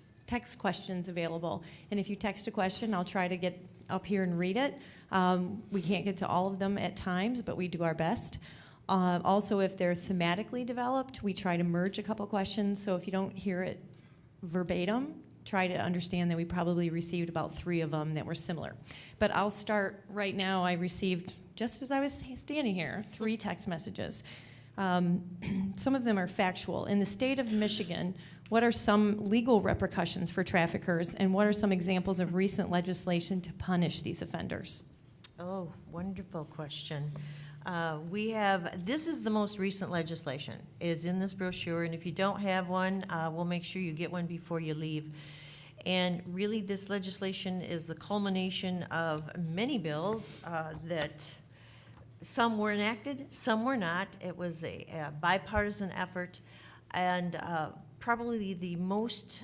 S5: questions available. And if you text a question, I'll try to get up here and read it. We can't get to all of them at times, but we do our best. Also, if they're thematically developed, we try to merge a couple questions, so if you don't hear it verbatim, try to understand that we probably received about 3 of them that were similar. But I'll start right now. I received, just as I was standing here, 3 text messages. Some of them are factual. In the state of Michigan, what are some legal repercussions for traffickers, and what are some examples of recent legislation to punish these offenders?
S2: Oh, wonderful question. This is the most recent legislation. It is in this brochure, and if you don't have one, we'll make sure you get one before you leave. And really, this legislation is the culmination of many bills that some were enacted, some were not. It was a bipartisan effort, and probably the most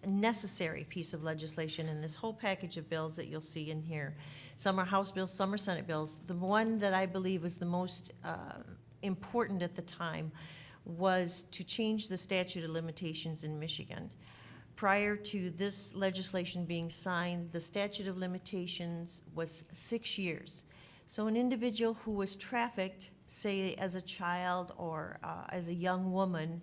S2: necessary piece of legislation in this whole package of bills that you'll see in here. Some are House bills, some are Senate bills. The one that I believe was the most important at the time was to change the statute of limitations in Michigan. Prior to this legislation being signed, the statute of limitations was 6 years. So an individual who was trafficked, say as a child or as a young woman,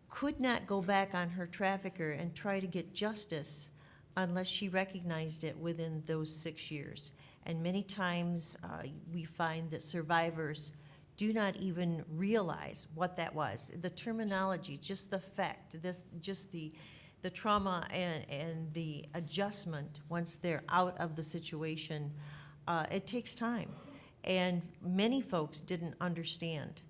S2: could not go back on her trafficker and try to get justice unless she recognized it within those 6 years. And many times we find that survivors do not even realize what that was. The terminology, just the fact, just the trauma and the adjustment once they're out of the situation, it takes time. And many folks didn't understand.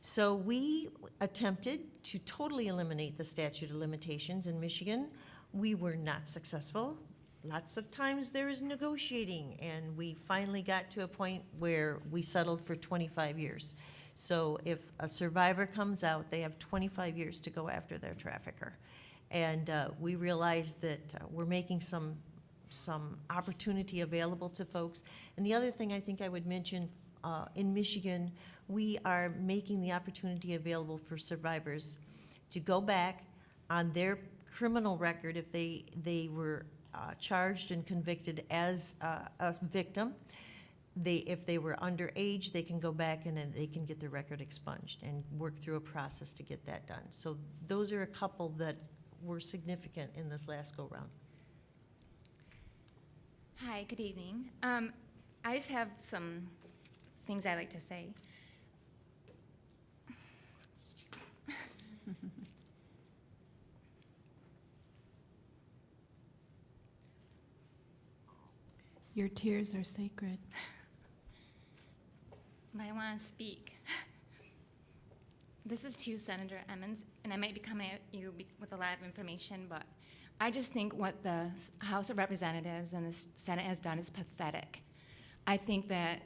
S2: So we attempted to totally eliminate the statute of limitations in Michigan. We were not successful. Lots of times there is negotiating, and we finally got to a point where we settled for 25 years. So if a survivor comes out, they have 25 years to go after their trafficker. And we realized that we're making some some opportunity available to folks. And the other thing I think I would mention, in Michigan, we are making the opportunity available for survivors to go back on their criminal record if they were charged and convicted as a victim. If they were underage, they can go back and then they can get their record expunged and work through a process to get that done. So those are a couple that were significant in this last go-round.
S6: Hi, good evening. I just have some things I'd like to say.
S3: Your tears are sacred.
S6: But I want to speak. This is to Senator Emmons, and I might be coming at you with a lot of information, but I just think what the House of Representatives and the Senate has done is pathetic. I think that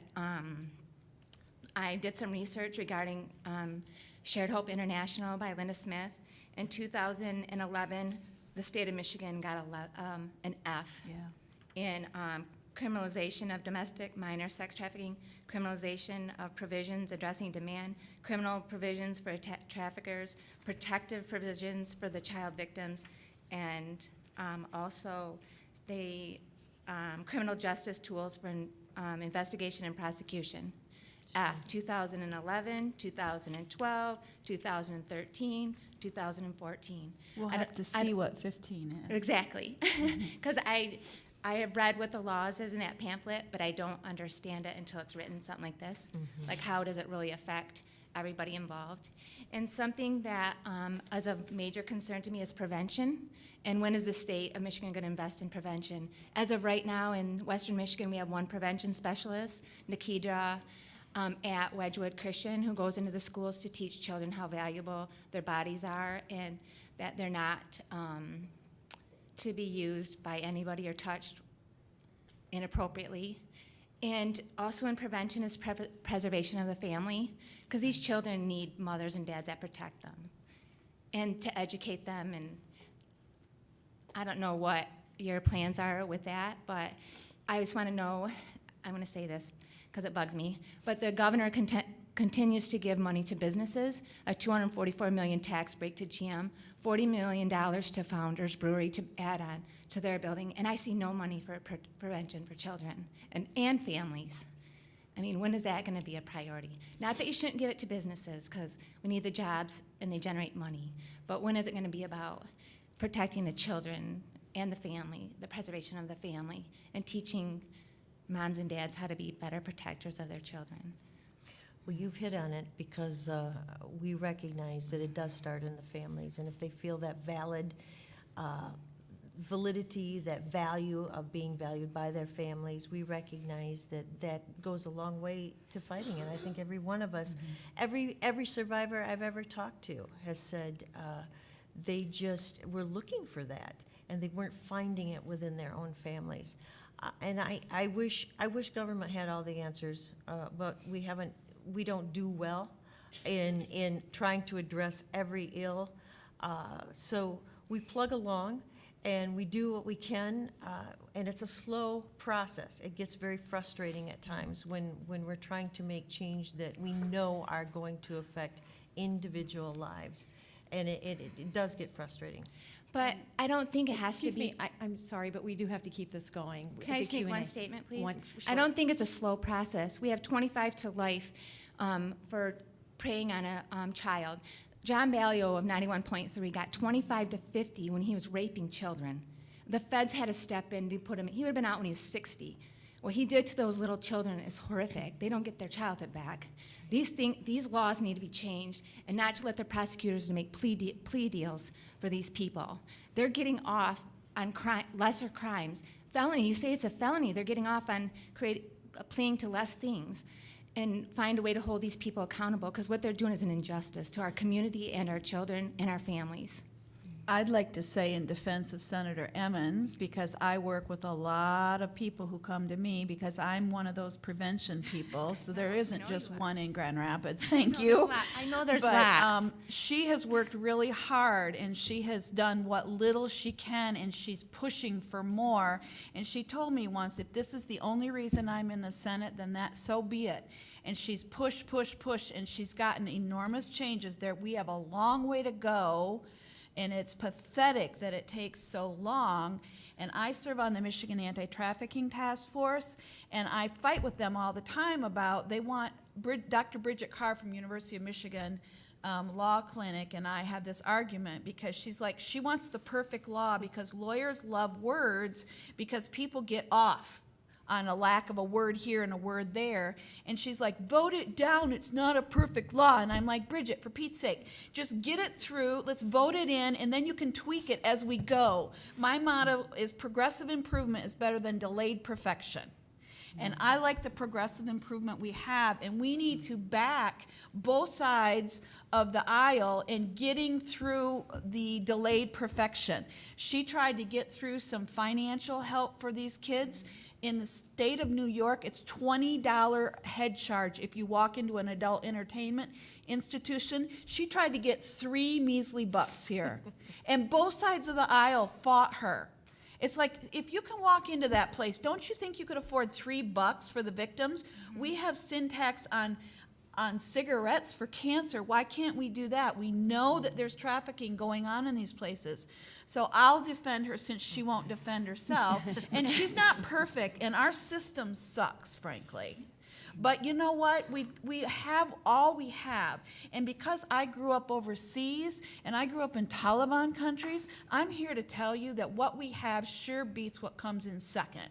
S6: I did some research regarding Shared Hope International by Linda Smith. In 2011, the state of Michigan got an F in criminalization of domestic minor sex trafficking, criminalization of provisions addressing demand, criminal provisions for traffickers, protective provisions for the child victims, and also criminal justice tools for investigation and prosecution. F, 2011, 2012, 2013, 2014.
S3: We'll have to see what 15 is.
S6: Exactly. Because I have read what the laws is in that pamphlet, but I don't understand it until it's written, something like this.
S2: Mm-hmm.
S6: Like, how does it really affect everybody involved? And something that is of major concern to me is prevention. And when is the state of Michigan going to invest in prevention? As of right now, in Western Michigan, we have one prevention specialist, Nikita, at Wedgwood Christian, who goes into the schools to teach children how valuable their bodies are and that they're not to be used by anybody or touched inappropriately. And also in prevention is preservation of the family, because these children need mothers and dads that protect them and to educate them. And I don't know what your plans are with that, but I just want to know, I'm going to say this because it bugs me, but the governor continues to give money to businesses, a $244 million tax break to GM, $40 million to Founders Brewery to add on to their building, and I see no money for prevention for children and families. I mean, when is that going to be a priority? Not that you shouldn't give it to businesses, because we need the jobs and they generate money, but when is it going to be about protecting the children and the family, the preservation of the family, and teaching moms and dads how to be better protectors of their children?
S2: Well, you've hit on it, because we recognize that it does start in the families, and if they feel that validity, that value of being valued by their families, we recognize that that goes a long way to fighting it. I think every one of us, every survivor I've ever talked to has said they just were looking for that, and they weren't finding it within their own families. And I wish government had all the answers, but we don't do well in trying to address every ill. So we plug along and we do what we can, and it's a slow process. It gets very frustrating at times when we're trying to make change that we know are going to affect individual lives. And it does get frustrating.
S6: But I don't think it has
S5: Excuse
S6: to be.
S5: me, I'm sorry, but we do have to keep this going.
S6: Can I
S5: The
S6: just make
S5: Q&A.
S6: one statement, please?
S5: Sure.
S6: I don't think it's a slow process. We have 25 to life for preying on a child. John Ballio of 91.3 got 25 to 50 when he was raping children. The feds had to step in to put him. He would have been out when he was 60. What he did to those little children is horrific. They don't get their childhood back. These laws need to be changed, and not to let the prosecutors make plea deals for these people. They're getting off on lesser crimes. Felony, you say it's a felony. They're getting off on pleading to less things, and find a way to hold these people accountable, because what they're doing is an injustice to our community and our children and our families.
S3: I'd like to say in defense of Senator Emmons, because I work with a lot of people who come to me, because I'm one of those prevention people, so there isn't just one in Grand Rapids, thank you.
S6: I know there's
S3: But
S6: lots.
S3: she has worked really hard, and she has done what little she can, and she's pushing for more. And she told me once, if this is the only reason I'm in the Senate, then that, so be it. And she's pushed, and she's gotten enormous changes there. We have a long way to go, and it's pathetic that it takes so long. And I serve on the Michigan Anti-Trafficking Task Force, and I fight with them all the time about, they want Dr. Bridget Carr from University of Michigan Law Clinic, and I have this argument because she's like, she wants the perfect law because lawyers love words because people get off on a lack of a word here and a word there. And she's like, vote it down, it's not a perfect law. And I'm like, Bridget, for Pete's sake, just get it through, let's vote it in, and then you can tweak it as we go. My motto is progressive improvement is better than delayed perfection. And I like the progressive improvement we have, and we need to back both sides of the aisle in getting through the delayed perfection. She tried to get through some financial help for these kids. In the state of New York, it's $20 head charge if you walk into an adult entertainment institution. She tried to get $3 measly here. And both sides of the aisle fought her. It's like, if you can walk into that place, don't you think you could afford $3 for the victims? We have sin tax on cigarettes for cancer. Why can't we do that? We know that there's trafficking going on in these places. So I'll defend her since she won't defend herself. And she's not perfect, and our system sucks, frankly. But you know what? We have all we have. And because I grew up overseas and I grew up in Taliban countries, I'm here to tell you that what we have sure beats what comes in second.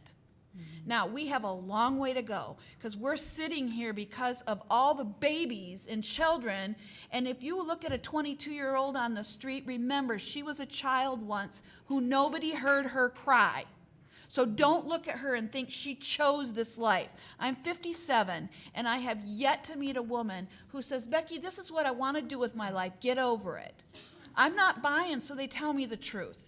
S3: Now, we have a long way to go because we're sitting here because of all the babies and children. And if you look at a 22-year-old on the street, remember, she was a child once who nobody heard her cry. So don't look at her and think she chose this life. I'm 57, and I have yet to meet a woman who says, Becky, this is what I want to do with my life. Get over it. I'm not buying, so they tell me the truth.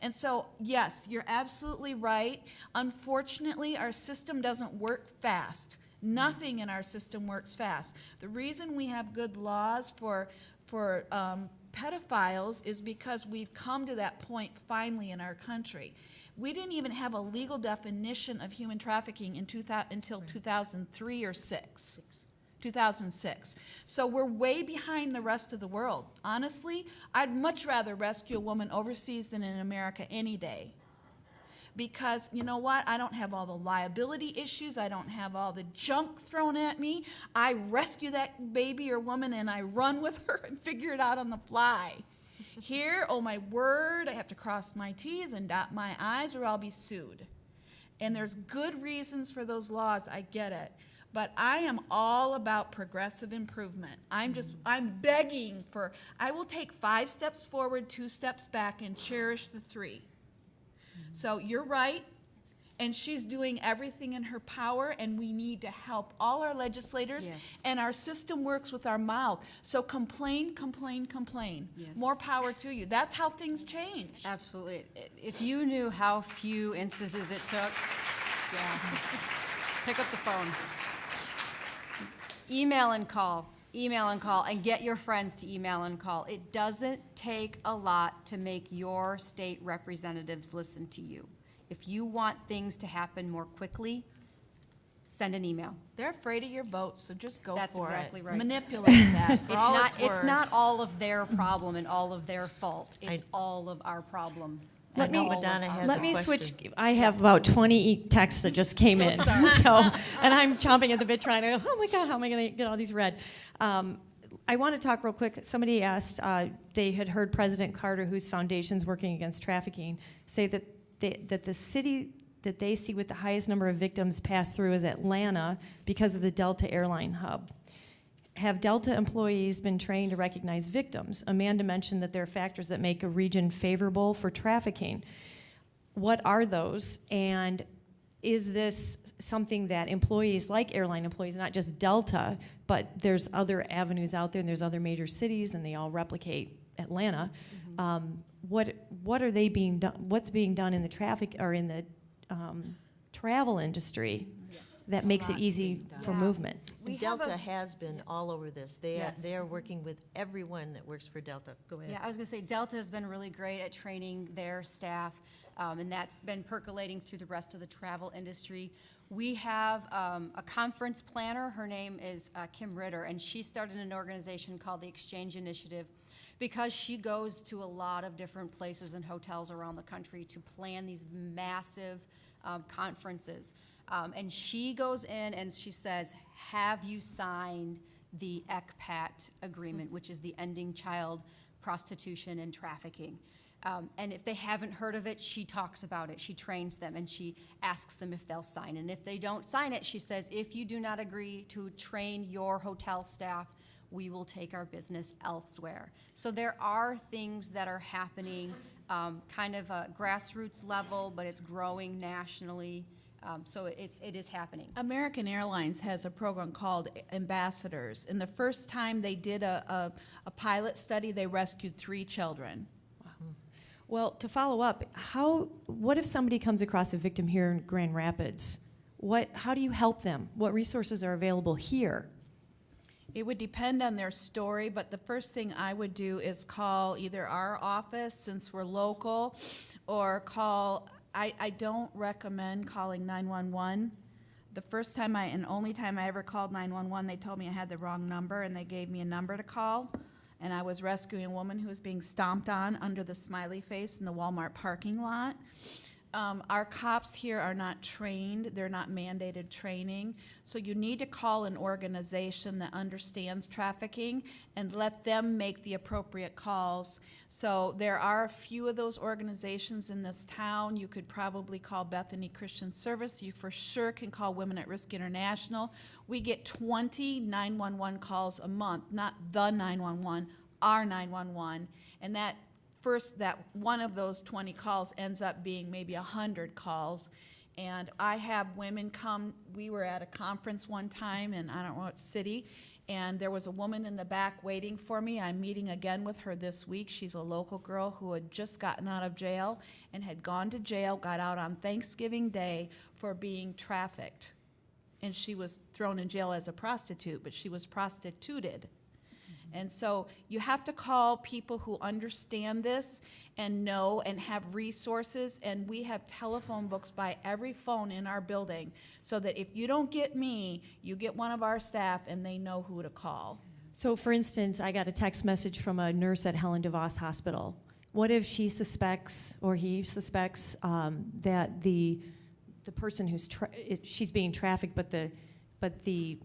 S3: And so, yes, you're absolutely right. Unfortunately, our system doesn't work fast. Nothing in our system works fast. The reason we have good laws for pedophiles is because we've come to that point finally in our country. We didn't even have a legal definition of human trafficking until 2003 or 2006. So we're way behind the rest of the world. Honestly, I'd much rather rescue a woman overseas than in America any day. Because, you know what, I don't have all the liability issues, I don't have all the junk thrown at me. I rescue that baby or woman and I run with her and figure it out on the fly. Here, oh my word, I have to cross my T's and dot my I's or I'll be sued. And there's good reasons for those laws, I get it. But I am all about progressive improvement. I'm begging for, I will take 5 steps forward, 2 steps back, and cherish the 3. So you're right, and she's doing everything in her power, and we need to help all our legislators.
S4: Yes.
S3: And our system works with our mouth. So complain, complain, complain.
S4: Yes.
S3: More power to you. That's how things change.
S4: Absolutely. If you knew how few instances it took, yeah. Pick up the phone. Email and call, and get your friends to email and call. It doesn't take a lot to make your state representatives listen to you. If you want things to happen more quickly, send an email.
S3: They're afraid of your vote, so just go
S4: That's
S3: for
S4: exactly
S3: it.
S4: right.
S3: Manipulate that for all it's worth.
S4: It's not all of their problem and all of their fault. It's all of our problem.
S5: Let me-
S2: Madonna has
S5: Let
S2: a
S5: me
S2: question.
S5: switch. I have about 20 texts that just came in. So, and I'm chomping at the bit trying to, oh my God, how am I going to get all these read? I want to talk real quick. Somebody asked, they had heard President Carter, whose foundation's working against trafficking, say that the city that they see with the highest number of victims pass through is Atlanta because of the Delta airline hub. Have Delta employees been trained to recognize victims? Amanda mentioned that there are factors that make a region favorable for trafficking. What are those? And is this something that employees, like airline employees, not just Delta, but there's other avenues out there and there's other major cities and they all replicate Atlanta. what are they being done? What's being done in the traffic or in the travel industry that makes it easy for
S4: Yeah.
S5: movement?
S4: We
S7: And
S4: have
S7: Delta
S4: a-
S7: has been all over this.
S3: Yes.
S7: They are working with everyone that works for Delta. Go ahead.
S4: Yeah, I was going to say, Delta has been really great at training their staff, and that's been percolating through the rest of the travel industry. We have a conference planner. Her name is Kim Ritter, and she started an organization called the Exchange Initiative because she goes to a lot of different places and hotels around the country to plan these massive conferences. And she goes in and she says, have you signed the ECPAT agreement, which is the Ending Child Prostitution and Trafficking? And if they haven't heard of it, she talks about it. She trains them, and she asks them if they'll sign. And if they don't sign it, she says, if you do not agree to train your hotel staff, we will take our business elsewhere. So there are things that are happening kind of a grassroots level, but it's growing nationally. So it is happening.
S3: American Airlines has a program called Ambassadors, and the first time they did a pilot study, they rescued 3 children.
S5: Well, to follow up, what if somebody comes across a victim here in Grand Rapids? How do you help them? What resources are available here?
S3: It would depend on their story, but the first thing I would do is call either our office, since we're local, or call, I don't recommend calling 911. The first time and only time I ever called 911, they told me I had the wrong number, and they gave me a number to call. And I was rescuing a woman who was being stomped on under the smiley face in the Walmart parking lot. Our cops here are not trained. They're not mandated training. So you need to call an organization that understands trafficking and let them make the appropriate calls. So there are a few of those organizations in this town. You could probably call Bethany Christian Service. You for sure can call Women at Risk International. We get 20 911 calls a month, not the 911, our 911. And that one of those 20 calls ends up being maybe 100 calls. And I have women come. We were at a conference one time in I don't know what city, and there was a woman in the back waiting for me. I'm meeting again with her this week. She's a local girl who had just gotten out of jail and had gone to jail, got out on Thanksgiving Day for being trafficked. And she was thrown in jail as a prostitute, but she was prostituted. And so you have to call people who understand this and know and have resources. And we have telephone books by every phone in our building so that if you don't get me, you get one of our staff and they know who to call.
S5: So, for instance, I got a text message from a nurse at Helen DeVos Hospital. What if she suspects or he suspects that the person who's she's being trafficked, but the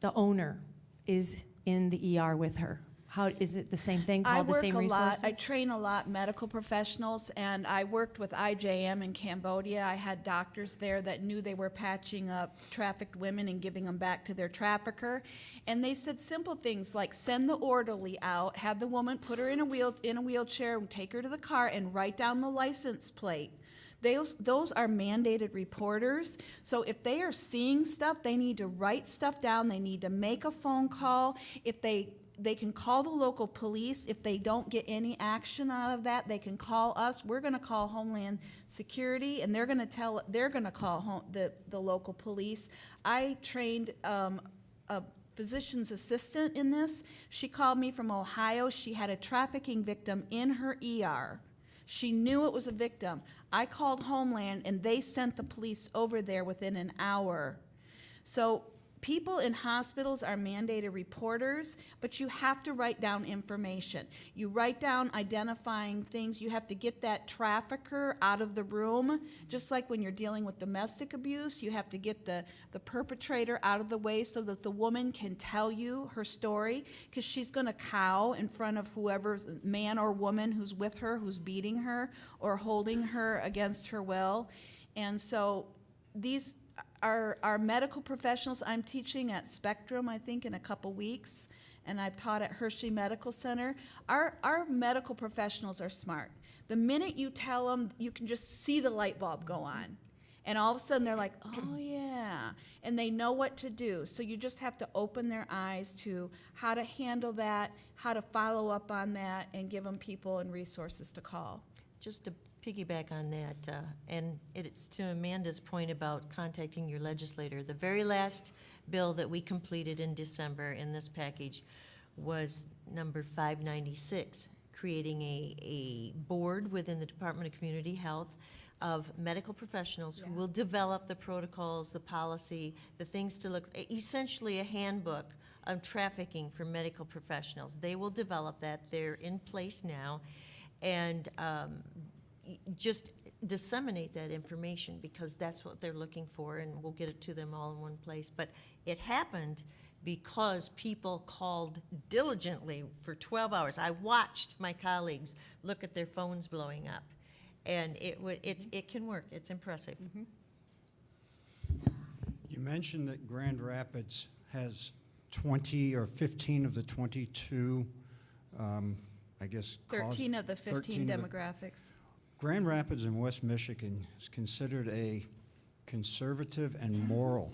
S5: owner is in the ER with her? How is it the same thing? Called the same resources?
S3: I train a lot medical professionals, and I worked with IJM in Cambodia. I had doctors there that knew they were patching up trafficked women and giving them back to their trafficker. And they said simple things like send the orderly out, have the woman put her in a wheelchair, and take her to the car, and write down the license plate. Those are mandated reporters. So if they are seeing stuff, they need to write stuff down. They need to make a phone call. If they can call the local police. If they don't get any action out of that, they can call us. We're going to call Homeland Security, and they're going to call the local police. I trained a physician's assistant in this. She called me from Ohio. She had a trafficking victim in her ER. She knew it was a victim. I called Homeland, and they sent the police over there within an hour. So people in hospitals are mandated reporters, but you have to write down information. You write down identifying things. You have to get that trafficker out of the room. Just like when you're dealing with domestic abuse, you have to get the perpetrator out of the way so that the woman can tell you her story, because she's going to cow in front of whoever's man or woman who's with her, who's beating her or holding her against her will. And so these our medical professionals. I'm teaching at Spectrum, I think, in a couple weeks, and I've taught at Hershey Medical Center. Our medical professionals are smart. The minute you tell them, you can just see the light bulb go on. And all of a sudden, they're like, oh, yeah, and they know what to do. So you just have to open their eyes to how to handle that, how to follow up on that, and give them people and resources to call.
S7: Just to piggyback on that, and it's to Amanda's point about contacting your legislator. The very last bill that we completed in December in this package was number 596, creating a board within the Department of Community Health of medical professionals who will develop the protocols, the policy, the things to look, essentially a handbook of trafficking for medical professionals. They will develop that. They're in place now. And just disseminate that information, because that's what they're looking for, and we'll get it to them all in one place. But it happened because people called diligently for 12 hours. I watched my colleagues look at their phones blowing up, and it can work. It's impressive.
S8: You mentioned that Grand Rapids has 20 or 15 of the 22, I guess,
S3: 13 of the 15
S8: 13 of the-
S3: demographics.
S8: Grand Rapids in West Michigan is considered a conservative and moral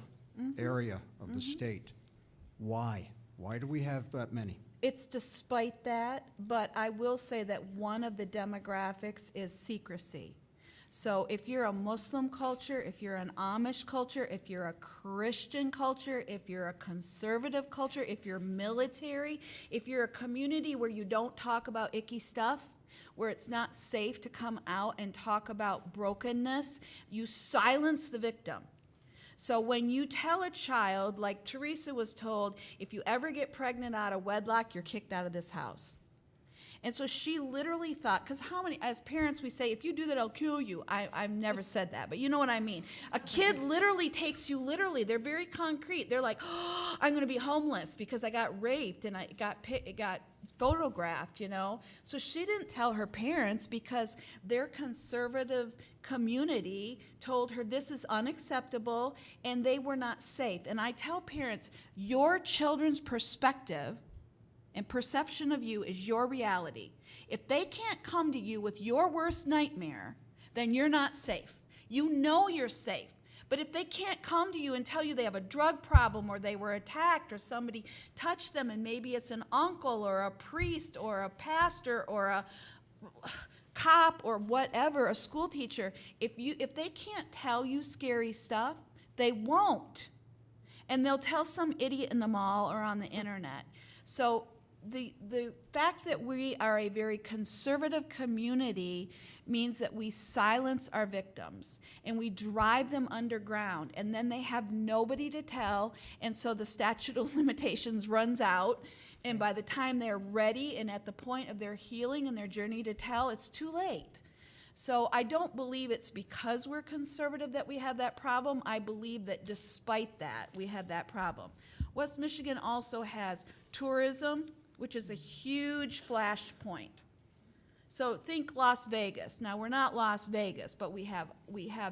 S8: area of the state. Why? Why do we have that many?
S3: It's despite that, but I will say that one of the demographics is secrecy. So if you're a Muslim culture, if you're an Amish culture, if you're a Christian culture, if you're a conservative culture, if you're military, if you're a community where you don't talk about icky stuff, where it's not safe to come out and talk about brokenness, you silence the victim. So when you tell a child, like Teresa was told, if you ever get pregnant out of wedlock, you're kicked out of this house. And so she literally thought, because how many, as parents, we say, if you do that, I'll kill you. I've never said that, but you know what I mean. A kid literally takes you literally. They're very concrete. They're like, oh, I'm going to be homeless because I got raped and it got photographed, you know. So she didn't tell her parents because their conservative community told her this is unacceptable and they were not safe. And I tell parents, your children's perspective and perception of you is your reality. If they can't come to you with your worst nightmare, then you're not safe. You know you're safe. But if they can't come to you and tell you they have a drug problem or they were attacked or somebody touched them and maybe it's an uncle or a priest or a pastor or a cop or whatever, a school teacher, if they can't tell you scary stuff, they won't. And they'll tell some idiot in the mall or on the internet. So the fact that we are a very conservative community means that we silence our victims and we drive them underground, and then they have nobody to tell, and so the statute of limitations runs out, and by the time they're ready and at the point of their healing and their journey to tell, it's too late. So I don't believe it's because we're conservative that we have that problem. I believe that despite that, we have that problem. West Michigan also has tourism, which is a huge flashpoint. So think Las Vegas. Now, we're not Las Vegas, but we have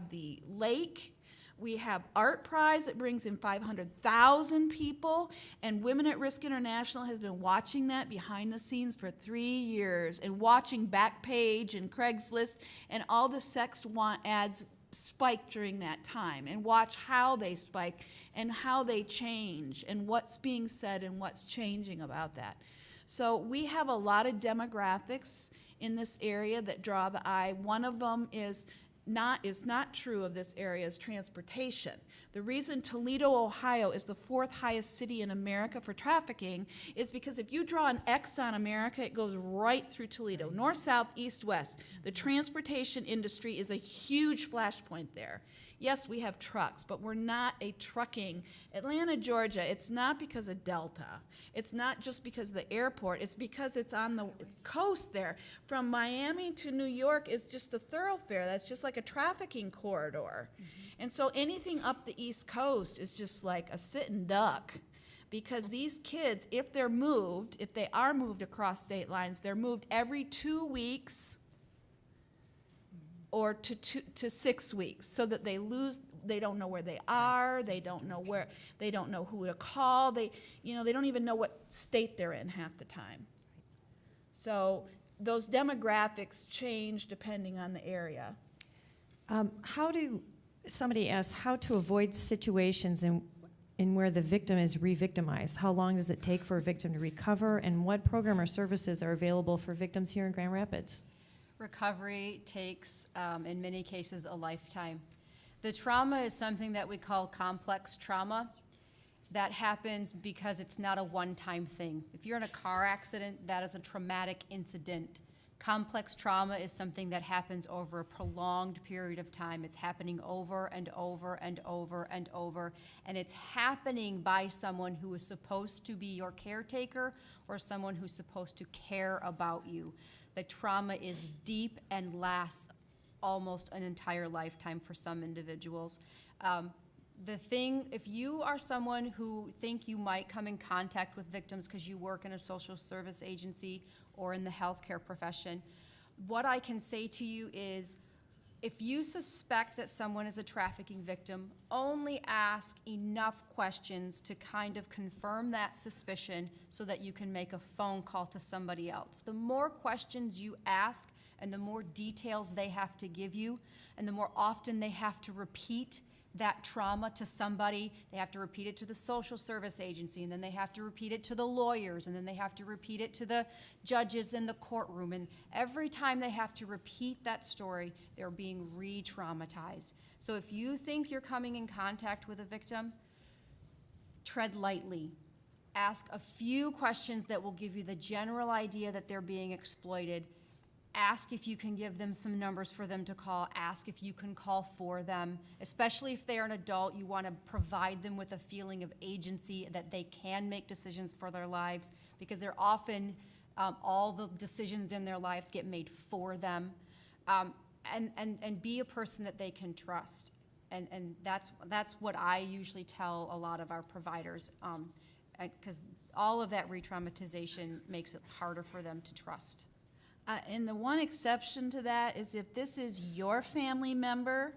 S3: the lake. We have Art Prize that brings in 500,000 people, and Women at Risk International has been watching that behind the scenes for 3 years and watching Backpage and Craigslist and all the sex want ads spike during that time, and watch how they spike and how they change and what's being said and what's changing about that. So we have a lot of demographics in this area that draw the eye. One of them is not true of this area is transportation. The reason Toledo, Ohio is the 4th highest city in America for trafficking is because if you draw an X on America, it goes right through Toledo, north, south, east, west. The transportation industry is a huge flashpoint there. Yes, we have trucks, but we're not a trucking. Atlanta, Georgia, it's not because of Delta. It's not just because of the airport. It's because it's on the coast there. From Miami to New York is just a thoroughfare. That's just like a trafficking corridor. And so anything up the East Coast is just like a sitting duck, because these kids, if they are moved across state lines, they're moved every 2 weeks or to 6 weeks, so that they don't know where they are, they don't know who to call, they don't even know what state they're in half the time. So those demographics change depending on the area.
S5: How do Somebody asked how to avoid situations in where the victim is re-victimized. How long does it take for a victim to recover, and what program or services are available for victims here in Grand Rapids?
S4: Recovery takes, in many cases, a lifetime. The trauma is something that we call complex trauma. That happens because it's not a one-time thing. If you're in a car accident, that is a traumatic incident. Complex trauma is something that happens over a prolonged period of time. It's happening over and over and over and over, and it's happening by someone who is supposed to be your caretaker or someone who's supposed to care about you. The trauma is deep and lasts almost an entire lifetime for some individuals. If you are someone who think you might come in contact with victims because you work in a social service agency or in the healthcare profession, what I can say to you is, if you suspect that someone is a trafficking victim, only ask enough questions to kind of confirm that suspicion so that you can make a phone call to somebody else. The more questions you ask and the more details they have to give you and the more often they have to repeat that trauma to somebody, they have to repeat it to the social service agency, and then they have to repeat it to the lawyers, and then they have to repeat it to the judges in the courtroom. And every time they have to repeat that story, they're being re-traumatized. So if you think you're coming in contact with a victim, tread lightly. Ask a few questions that will give you the general idea that they're being exploited. Ask if you can give them some numbers for them to call. Ask if you can call for them. Especially if they're an adult, you want to provide them with a feeling of agency, that they can make decisions for their lives, because they're often, all the decisions in their lives get made for them. And be a person that they can trust. And that's what I usually tell a lot of our providers, because all of that re-traumatization makes it harder for them to trust.
S3: And the one exception to that is if this is your family member,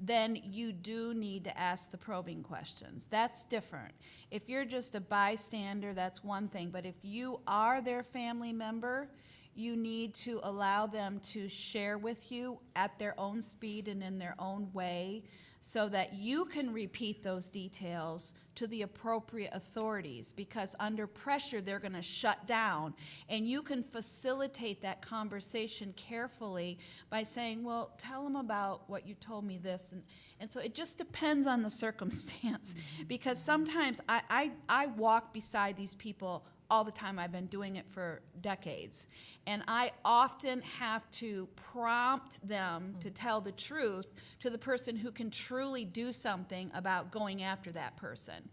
S3: then you do need to ask the probing questions. That's different. If you're just a bystander, that's one thing. But if you are their family member, you need to allow them to share with you at their own speed and in their own way, so that you can repeat those details to the appropriate authorities, because under pressure they're going to shut down, and you can facilitate that conversation carefully by saying, well, tell them about what you told me this. And so it just depends on the circumstance, because sometimes I walk beside these people all the time. I've been doing it for decades. And I often have to prompt them to tell the truth to the person who can truly do something about going after that person.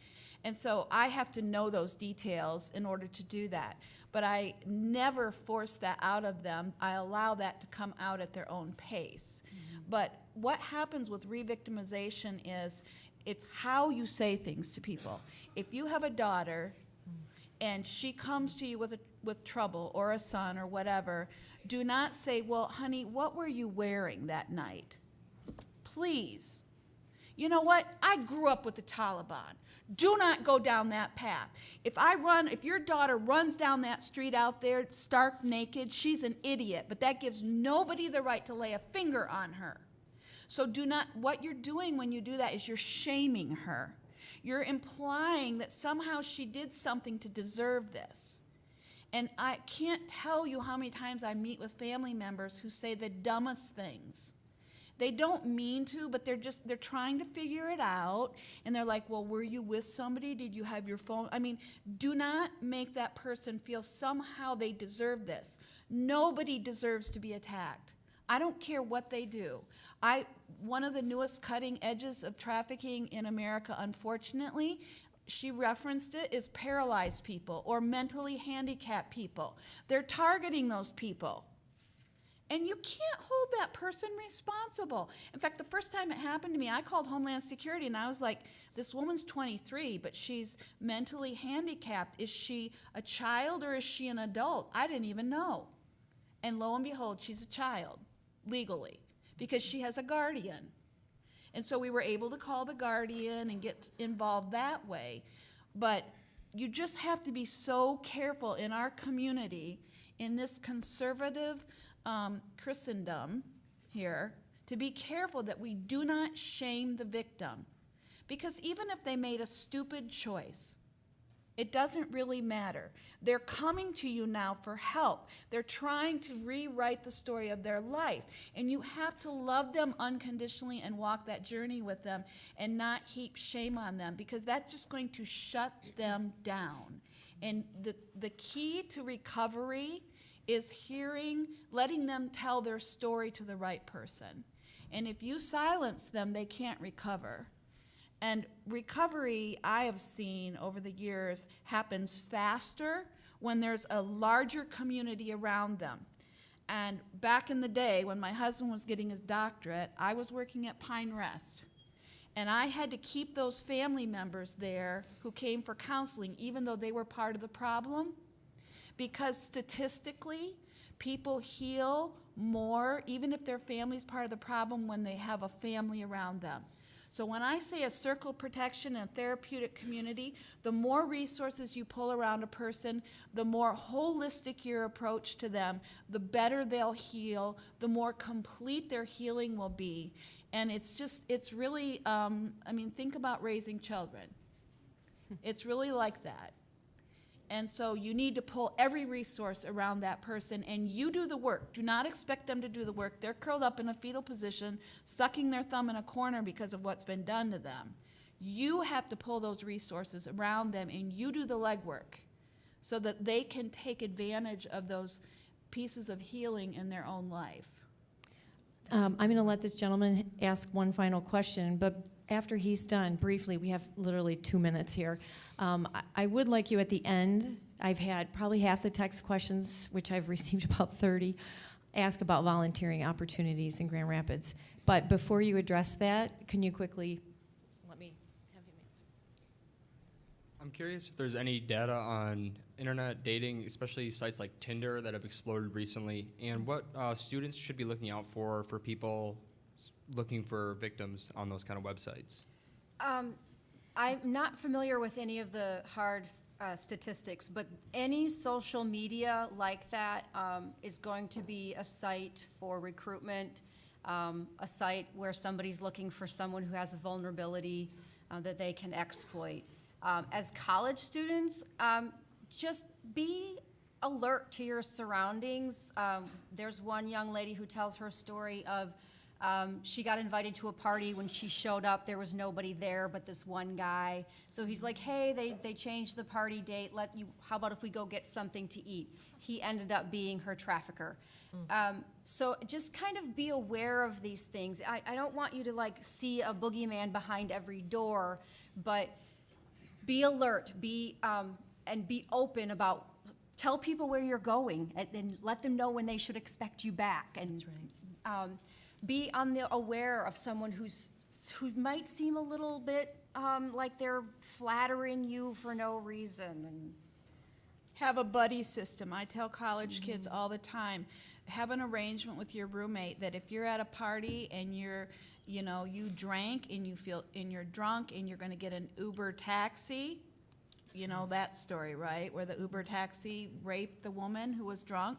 S3: And so I have to know those details in order to do that. But I never force that out of them. I allow that to come out at their own pace. But what happens with re-victimization is it's how you say things to people. If you have a daughter and she comes to you with trouble, or a son or whatever, do not say, well, honey, what were you wearing that night? Please. You know what? I grew up with the Taliban. Do not go down that path. If your daughter runs down that street out there stark naked, she's an idiot, but that gives nobody the right to lay a finger on her. So what you're doing when you do that is you're shaming her. You're implying that somehow she did something to deserve this. And I can't tell you how many times I meet with family members who say the dumbest things. They don't mean to, but they're trying to figure it out. And they're like, well, were you with somebody? Did you have your phone? I mean, do not make that person feel somehow they deserve this. Nobody deserves to be attacked. I don't care what they do. One of the newest cutting edges of trafficking in America, unfortunately, she referenced it, is paralyzed people or mentally handicapped people. They're targeting those people. And you can't hold that person responsible. In fact, the first time it happened to me, I called Homeland Security and I was like, this woman's 23, but she's mentally handicapped. Is she a child or is she an adult? I didn't even know. And lo and behold, she's a child, legally, because she has a guardian. And so we were able to call the guardian and get involved that way. But you just have to be so careful in our community, in this conservative Christendom here, to be careful that we do not shame the victim. Because even if they made a stupid choice, it doesn't really matter. They're coming to you now for help. They're trying to rewrite the story of their life. And you have to love them unconditionally and walk that journey with them and not heap shame on them, because that's just going to shut them down. And the key to recovery is letting them tell their story to the right person. And if you silence them, they can't recover. And recovery, I have seen over the years, happens faster when there's a larger community around them. And back in the day, when my husband was getting his doctorate, I was working at Pine Rest. And I had to keep those family members there who came for counseling, even though they were part of the problem. Because statistically, people heal more, even if their family's part of the problem, when they have a family around them. So when I say a circle of protection and a therapeutic community, the more resources you pull around a person, the more holistic your approach to them, the better they'll heal, the more complete their healing will be. And it's really, think about raising children. It's really like that. And so you need to pull every resource around that person, and you do the work. Do not expect them to do the work. They're curled up in a fetal position, sucking their thumb in a corner because of what's been done to them. You have to pull those resources around them, and you do the legwork so that they can take advantage of those pieces of healing in their own life.
S5: I'm going to let this gentleman ask one final question, but after he's done, briefly, we have literally 2 minutes here. I would like you at the end, I've had probably half the text questions, which I've received about 30, ask about volunteering opportunities in Grand Rapids. But before you address that, can you quickly let me have him answer?
S9: I'm curious if there's any data on internet dating, especially sites like Tinder that have exploded recently, and what students should be looking out for people looking for victims on those kind of websites.
S4: I'm not familiar with any of the hard statistics, but any social media like that is going to be a site for recruitment, a site where somebody's looking for someone who has a vulnerability that they can exploit. As college students, just be alert to your surroundings. There's one young lady who tells her story of she got invited to a party. When she showed up, there was nobody there but this one guy. So he's like, hey, they changed the party date. How about if we go get something to eat? He ended up being her trafficker. So just kind of be aware of these things. I don't want you to see a boogeyman behind every door, but be alert, and be open about, tell people where you're going and let them know when they should expect you back. And that's right. Be aware of someone who might seem a little bit like they're flattering you for no reason. And
S3: have a buddy system. I tell college kids all the time, have an arrangement with your roommate that if you're at a party and you drank and you're drunk and you're going to get an Uber taxi, you know that story, right? Where the Uber taxi raped the woman who was drunk.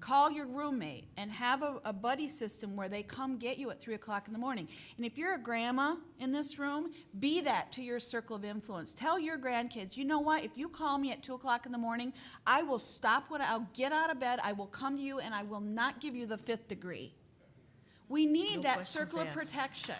S3: Call your roommate and have a buddy system where they come get you at 3 o'clock in the morning. And if you're a grandma in this room, be that to your circle of influence. Tell your grandkids, you know what, if you call me at 2 o'clock in the morning, I will I'll get out of bed, I will come to you, and I will not give you the 5th degree. We need that circle of protection.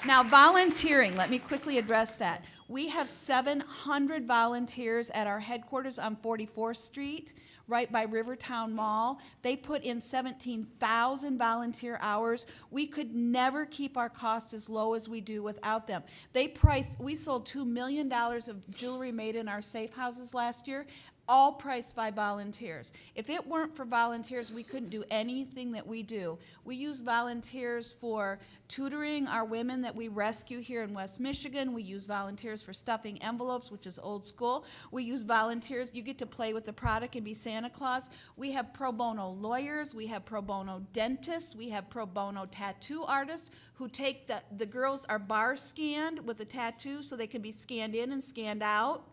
S3: Now, volunteering, let me quickly address that. We have 700 volunteers at our headquarters on 44th Street, right by Rivertown Mall. They put in 17,000 volunteer hours. We could never keep our costs as low as we do without them. We sold $2 million of jewelry made in our safe houses last year, all priced by volunteers. If it weren't for volunteers, we couldn't do anything that we do. We use volunteers for tutoring our women that we rescue here in West Michigan. We use volunteers for stuffing envelopes, which is old school. We use volunteers. You get to play with the product and be Santa Claus. We have pro bono lawyers. We have pro bono dentists. We have pro bono tattoo artists who take the girls are bar scanned with a tattoo so they can be scanned in and scanned out.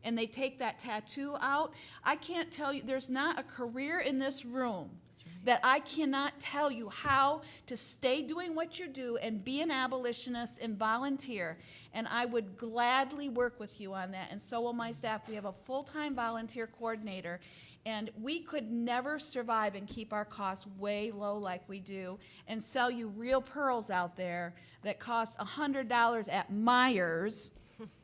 S3: And they take that tattoo out. I can't tell you, there's not a career in this room that I cannot tell you how to stay doing what you do and be an abolitionist and volunteer. And I would gladly work with you on that, and so will my staff. We have a full-time volunteer coordinator, and we could never survive and keep our costs way low like we do and sell you real pearls out there that cost $100 at Myers,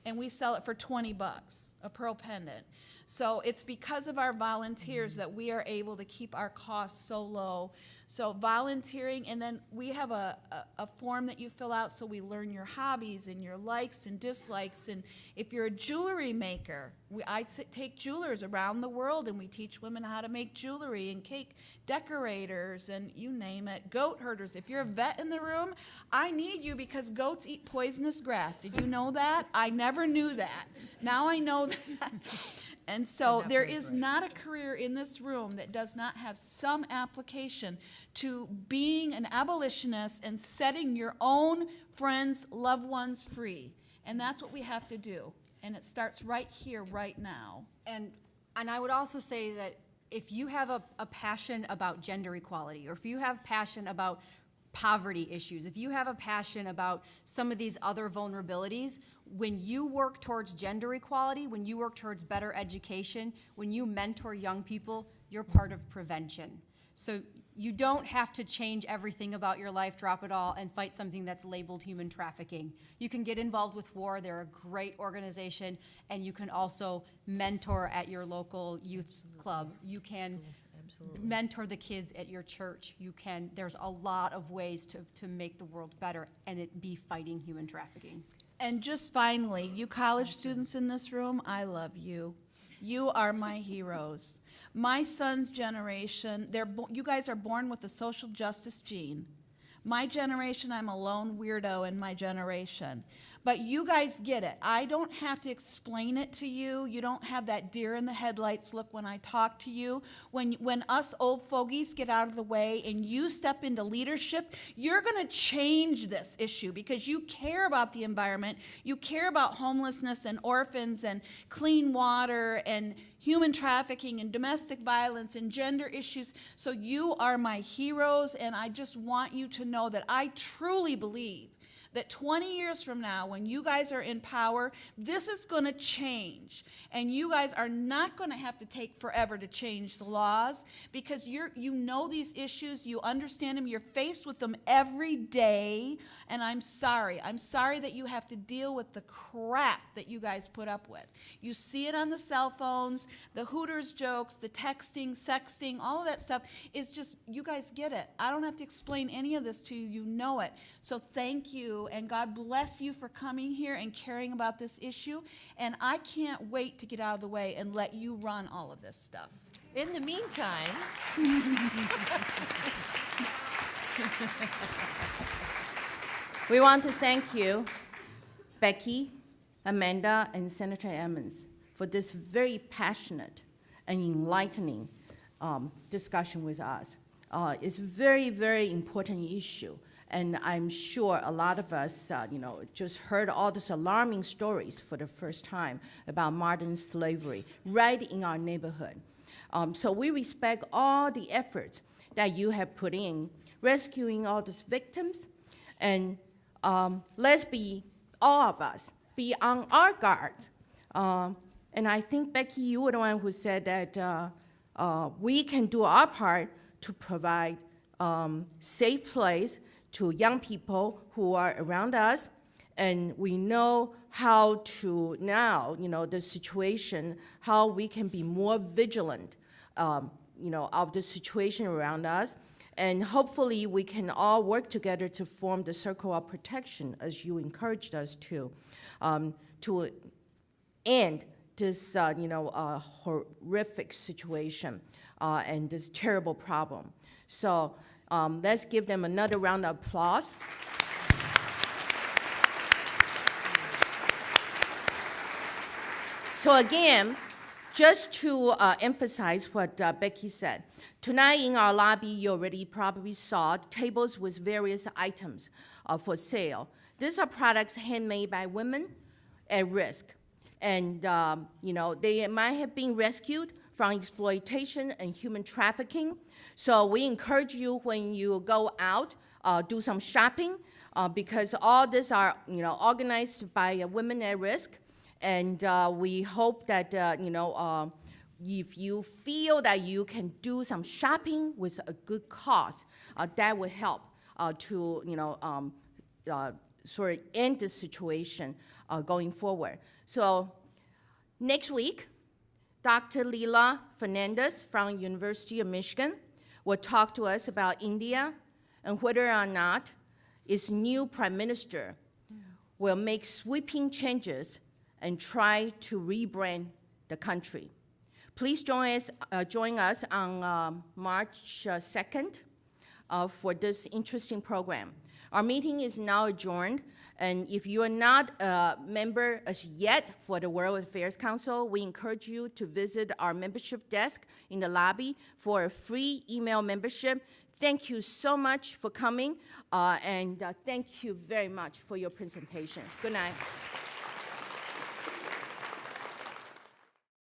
S3: and we sell it for 20 bucks, a pearl pendant. So it's because of our volunteers that we are able to keep our costs so low. So volunteering, and then we have a form that you fill out so we learn your hobbies and your likes and dislikes. And if you're a jewelry maker, I take jewelers around the world and we teach women how to make jewelry, and cake decorators, and you name it, goat herders. If you're a vet in the room, I need you because goats eat poisonous grass. Did you know that? I never knew that. Now I know that. And so there is not a career in this room that does not have some application to being an abolitionist and setting your own friends, loved ones free. And that's what we have to do. And it starts right here, right now.
S4: And I would also say that if you have a passion about gender equality, or if you have passion about poverty issues, if you have a passion about some of these other vulnerabilities, when you work towards gender equality, when you work towards better education, when you mentor young people, you're part of prevention. So you don't have to change everything about your life, drop it all, and fight something that's labeled human trafficking. You can get involved with WAR. They're a great organization, and you can also mentor at your local youth club. You can mentor the kids at your church. There's a lot of ways to make the world better, and it be fighting human trafficking.
S3: And just finally, you college students in this room, I love you. You are my heroes. My son's generation, you guys are born with the social justice gene. My generation, I'm a lone weirdo in my generation. But you guys get it. I don't have to explain it to you. You don't have that deer in the headlights look when I talk to you. When us old fogies get out of the way and you step into leadership, you're going to change this issue because you care about the environment. You care about homelessness and orphans and clean water and human trafficking and domestic violence and gender issues. So you are my heroes, and I just want you to know that I truly believe that 20 years from now, when you guys are in power, this is going to change. And you guys are not going to have to take forever to change the laws because you know these issues, you understand them, you're faced with them every day, and I'm sorry. I'm sorry that you have to deal with the crap that you guys put up with. You see it on the cell phones, the Hooters jokes, the texting, sexting, all of that stuff is just, you guys get it. I don't have to explain any of this to you, you know it. So thank you, and God bless you for coming here and caring about this issue, and I can't wait to get out of the way and let you run all of this stuff.
S7: In the meantime,
S1: We want to thank you, Becky, Amanda, and Senator Emmons, for this very passionate and enlightening discussion with us. It's a very, very important issue. And I'm sure a lot of us, just heard all these alarming stories for the first time about modern slavery right in our neighborhood. So we respect all the efforts that you have put in rescuing all these victims. And let's be, all of us, be on our guard. And I think, Becky, you were the one who said that we can do our part to provide safe place to young people who are around us, and we know how to now, the situation, how we can be more vigilant, of the situation around us, and hopefully we can all work together to form the circle of protection, as you encouraged us to end this, horrific situation and this terrible problem. So. Let's give them another round of applause. So again, just to emphasize what Becky said, tonight in our lobby, you already probably saw tables with various items for sale. These are products handmade by women at risk. And, they might have been rescued from exploitation and human trafficking. So we encourage you when you go out, do some shopping, because all this are organized by women at risk, and we hope that if you feel that you can do some shopping with a good cause, that will help to sort of end this situation going forward. So next week, Dr. Leila Fernandez from University of Michigan will talk to us about India and whether or not its new prime minister will make sweeping changes and try to rebrand the country. Please join us on March 2nd for this interesting program. Our meeting is now adjourned, and if you are not a member as yet for the World Affairs Council, we encourage you to visit our membership desk in the lobby for a free email membership. Thank you so much for coming, and thank you very much for your presentation. Good night.